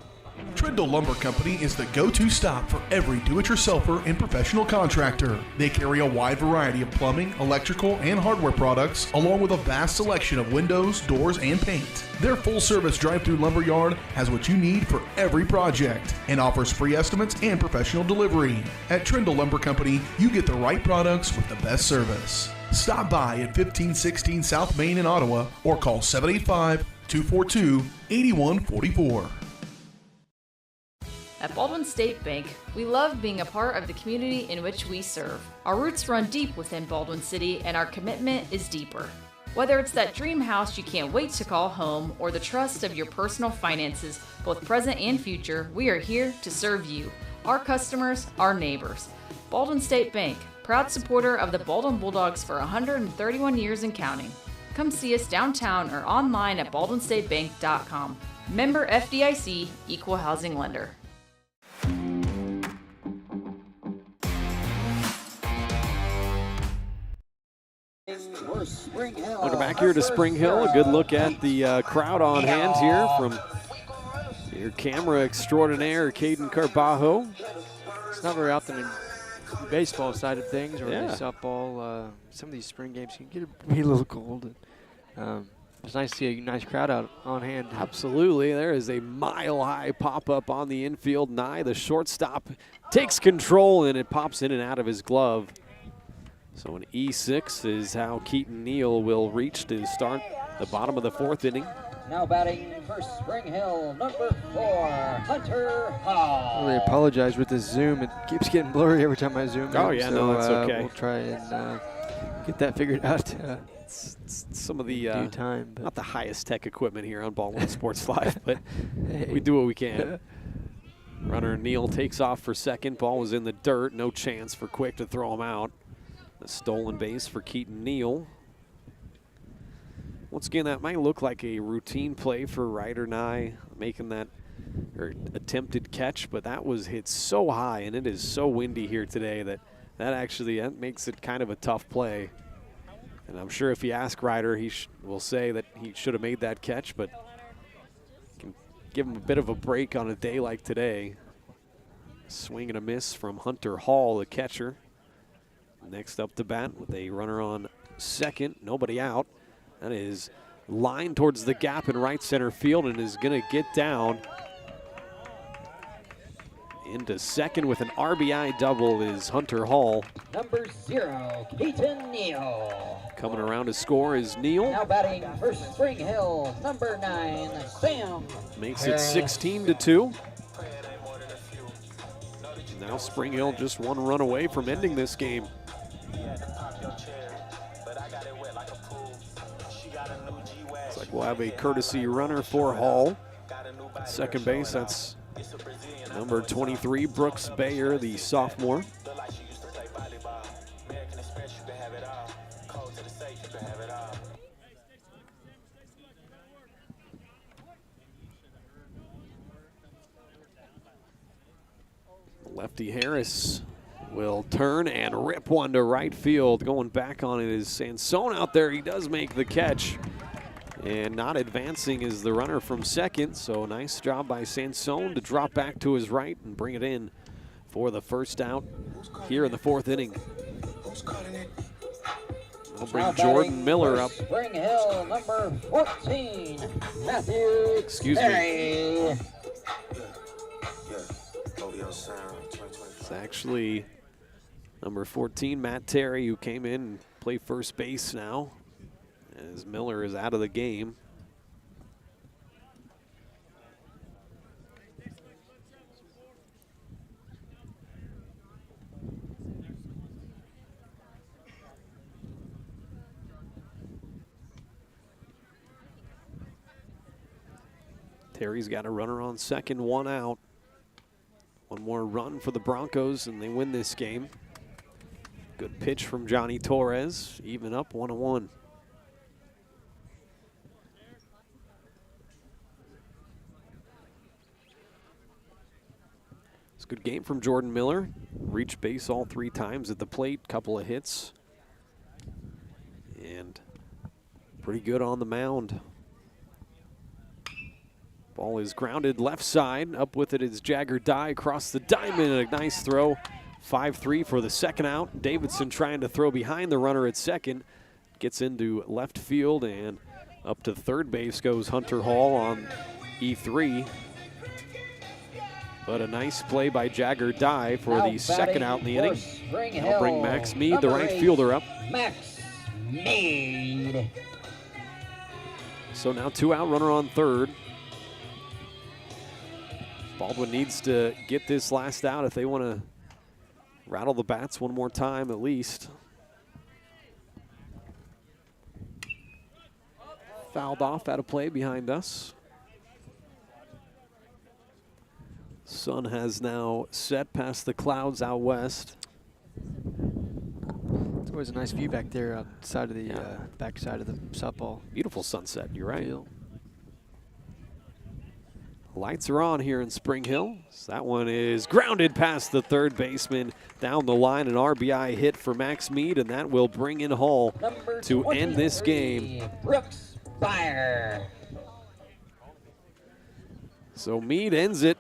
Trindle Lumber Company is the go-to stop for every do-it-yourselfer and professional contractor. They carry a wide variety of plumbing, electrical, and hardware products, along with a vast selection of windows, doors, and paint. Their full-service drive-through lumber yard has what you need for every project and offers free estimates and professional delivery. At Trindle Lumber Company, you get the right products with the best service. Stop by at 1516 South Main in Ottawa or call 785-242-8144. At Baldwin State Bank, we love being a part of the community in which we serve. Our roots run deep within Baldwin City, and our commitment is deeper. Whether it's that dream house you can't wait to call home or the trust of your personal finances, both present and future, we are here to serve you, our customers, our neighbors. Baldwin State Bank, proud supporter of the Baldwin Bulldogs for 131 years and counting. Come see us downtown or online at baldwinstatebank.com. Member FDIC, Equal Housing Lender. Welcome back here to Spring Hill. A good look at the crowd on hand here from your camera extraordinaire, Caden Carbajo. It's not very often in the baseball side of things or Yeah. the softball. Some of these spring games can get a little cold. It's nice to see a nice crowd out on hand. Absolutely. There is a mile-high pop-up on the infield. Nye, the shortstop, takes control, and it pops in and out of his glove. So an E6 is how Keaton Neal will reach to start the bottom of the fourth inning. Now batting for Spring Hill, number 4, Hunter Hall. I really apologize with this zoom. It keeps getting blurry every time I zoom Oh, in. yeah, so, no, that's okay. We'll try and get that figured out. It's some of the due time, not the highest tech equipment here on Baldwin Sports Live, but we do what we can. Runner Neal takes off for second. Ball was in the dirt. No chance for Quick to throw him out. A stolen base for Keaton Neal. Once again, that might look like a routine play for Ryder Nye making that or attempted catch, but that was hit so high and it is so windy here today that that makes it kind of a tough play. And I'm sure if you ask Ryder, he will say that he should have made that catch, but can give him a bit of a break on a day like today. Swing and a miss from Hunter Hall, the catcher. Next up to bat with a runner on second, nobody out. That is lined towards the gap in right center field and is going to get down. Into second with an RBI double is Hunter Hall. Number 0, Keaton Neal. Coming around to score is Neal. Now batting for Spring Hill, number 9, Sam. Makes it 16-2. Now Spring Hill just one run away from ending this game. Looks like we'll have a courtesy runner for Hall. Second base, that's number 23, Brooks Bayer, the sophomore. Lefty Harris will turn and rip one to right field. Going back on it is Sansone out there. He does make the catch. And not advancing is the runner from second. So nice job by Sansone to drop back to his right and bring it in for the first out here in the fourth inning. We'll bring Jordan Miller up. Spring Hill, number 14, Matthew. Excuse me. It's actually number 14, Matt Terry, who came in and played first base now, as Miller is out of the game. Terry's got a runner on second, one out. One more run for the Broncos and they win this game. Good pitch from Johnny Torres, even up 1-1. It's a good game from Jordan Miller. Reached base all 3 times at the plate, couple of hits. And pretty good on the mound. Ball is grounded left side. Up with it is Jagger Dye across the diamond, and a nice throw. 5-3 for the second out. Davidson trying to throw behind the runner at second. Gets into left field, and up to third base goes Hunter Hall on E3. But a nice play by Jagger Dye for the second out in the inning. I'll bring Max Mead, the right fielder, up. Max Mead. So now 2 out, runner on third. Baldwin needs to get this last out if they want to rattle the bats one more time at least. Fouled off out of play behind us. Sun has now set past the clouds out west. It's always a nice view back there outside of the back side of the softball. Beautiful sunset, you're right. Field. Lights are on here in Spring Hill. So that one is grounded past the third baseman down the line. An RBI hit for Max Mead, and that will bring in Hall to end this game. Brooks Fire. So Mead ends it.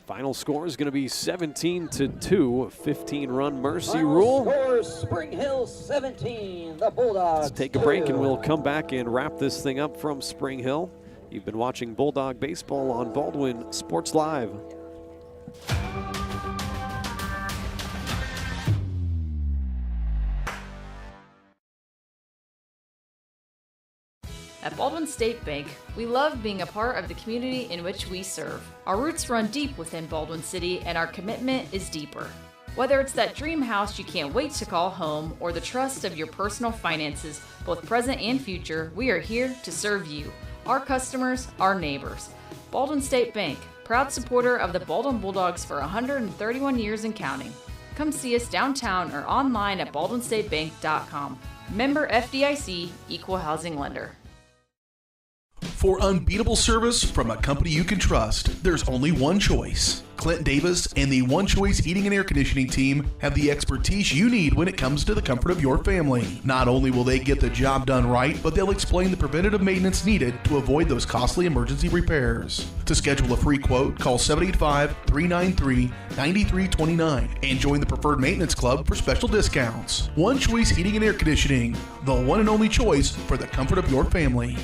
Final score is going to be 17-2, a 15-run mercy rule. Score, Spring Hill 17, the Bulldogs. Let's take a break and we'll come back and wrap this thing up from Spring Hill. You've been watching Bulldog Baseball on Baldwin Sports Live. At Baldwin State Bank, we love being a part of the community in which we serve. Our roots run deep within Baldwin City, and our commitment is deeper. Whether it's that dream house you can't wait to call home or the trust of your personal finances, both present and future, we are here to serve you, our customers, our neighbors. Baldwin State Bank, proud supporter of the Baldwin Bulldogs for 131 years and counting. Come see us downtown or online at baldwinstatebank.com. Member FDIC, Equal Housing Lender. For unbeatable service from a company you can trust, there's only one choice. Clint Davis and the One Choice Heating and Air Conditioning team have the expertise you need when it comes to the comfort of your family. Not only will they get the job done right, but they'll explain the preventative maintenance needed to avoid those costly emergency repairs. To schedule a free quote, call 785-393-9329 and join the Preferred Maintenance Club for special discounts. One Choice Heating and Air Conditioning, the one and only choice for the comfort of your family.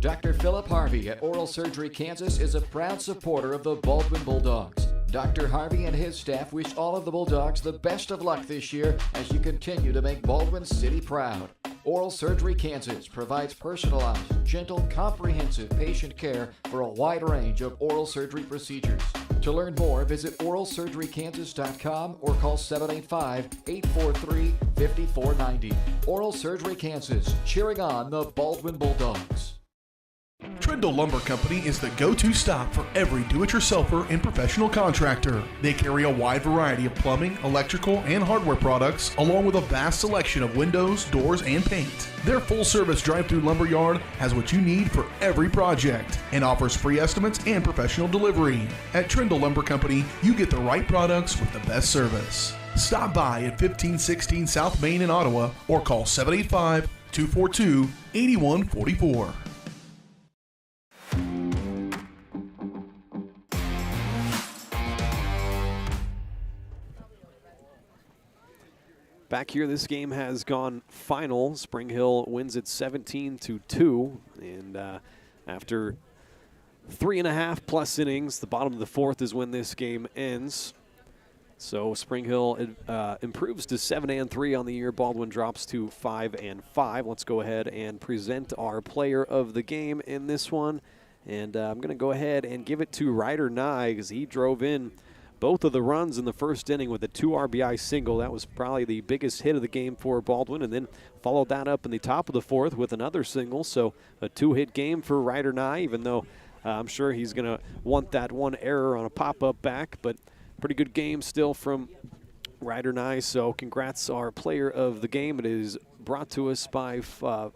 Dr. Philip Harvey at Oral Surgery Kansas is a proud supporter of the Baldwin Bulldogs. Dr. Harvey and his staff wish all of the Bulldogs the best of luck this year as you continue to make Baldwin City proud. Oral Surgery Kansas provides personalized, gentle, comprehensive patient care for a wide range of oral surgery procedures. To learn more, visit oralsurgerykansas.com or call 785-843-5490. Oral Surgery Kansas, cheering on the Baldwin Bulldogs. Trindle Lumber Company is the go-to stop for every do-it-yourselfer and professional contractor. They carry a wide variety of plumbing, electrical, and hardware products, along with a vast selection of windows, doors, and paint. Their full-service drive-through lumber yard has what you need for every project and offers free estimates and professional delivery. At Trindle Lumber Company, you get the right products with the best service. Stop by at 1516 South Main in Ottawa or call 785-242-8144. Back here, this game has gone final. Spring Hill wins it 17-2, and after 3.5 plus innings, the bottom of the fourth is when this game ends. So Spring Hill improves to 7-3 on the year. Baldwin drops to 5-5. Let's go ahead and present our player of the game in this one, and I'm going to go ahead and give it to Ryder Nye because he drove in both of the runs in the first inning with a 2 RBI single. That was probably the biggest hit of the game for Baldwin, and then followed that up in the top of the fourth with another single. So a 2-hit game for Ryder Nye, even though I'm sure he's going to want that one error on a pop-up back, but pretty good game still from Ryder Nye. So congrats, our player of the game. It is brought to us by Farm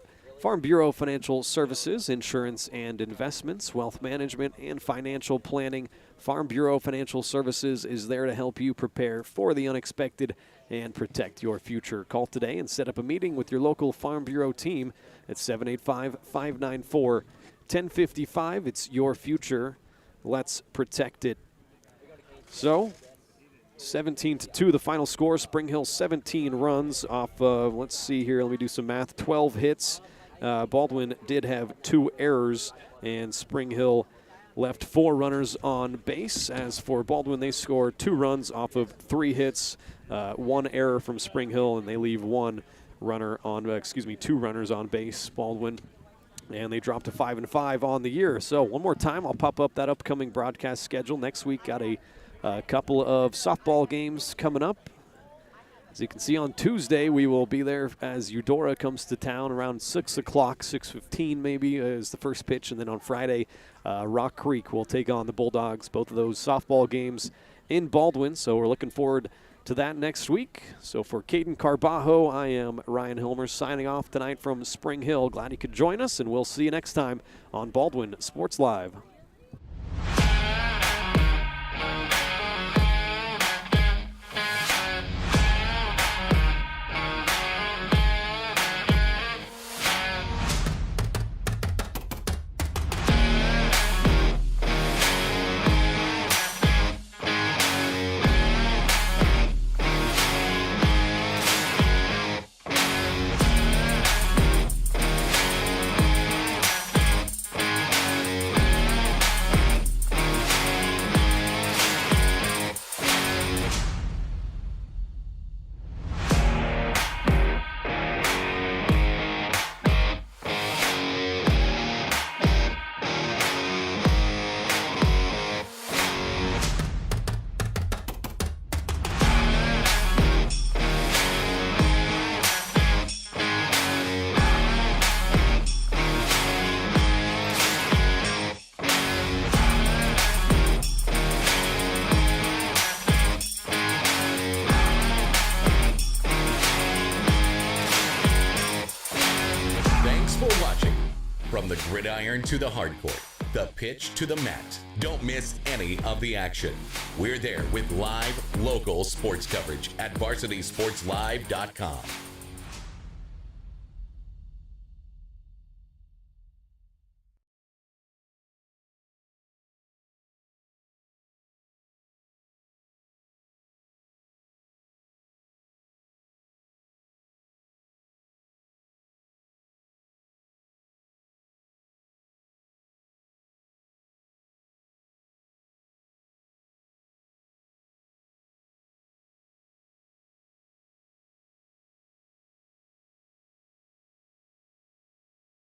Bureau Financial Services, insurance and investments, wealth management, and financial planning. Farm Bureau Financial Services is there to help you prepare for the unexpected and protect your future. Call today and set up a meeting with your local Farm Bureau team It's 785-594-1055. It's your future. Let's protect it. So, 17-2, the final score. Spring Hill 17 runs off of, let's see here, let me do some math, 12 hits. Baldwin did have 2 errors, and Spring Hill left 4 runners on base. As for Baldwin, they scored 2 runs off of 3 hits, 1 error from Spring Hill, and they leave 2 runners on base, Baldwin. And they dropped to 5-5 on the year. So one more time, I'll pop up that upcoming broadcast schedule. Next week, got a couple of softball games coming up. As you can see, on Tuesday, we will be there as Eudora comes to town around 6 o'clock, 6:15 maybe is the first pitch. And then on Friday, Rock Creek will take on the Bulldogs, both of those softball games in Baldwin. So we're looking forward to that next week. So for Caden Carbajo, I am Ryan Hilmer signing off tonight from Spring Hill. Glad you could join us, and we'll see you next time on Baldwin Sports Live. From the gridiron to the hardcourt, the pitch to the mat, don't miss any of the action. We're there with live, local sports coverage at VarsitySportsLive.com.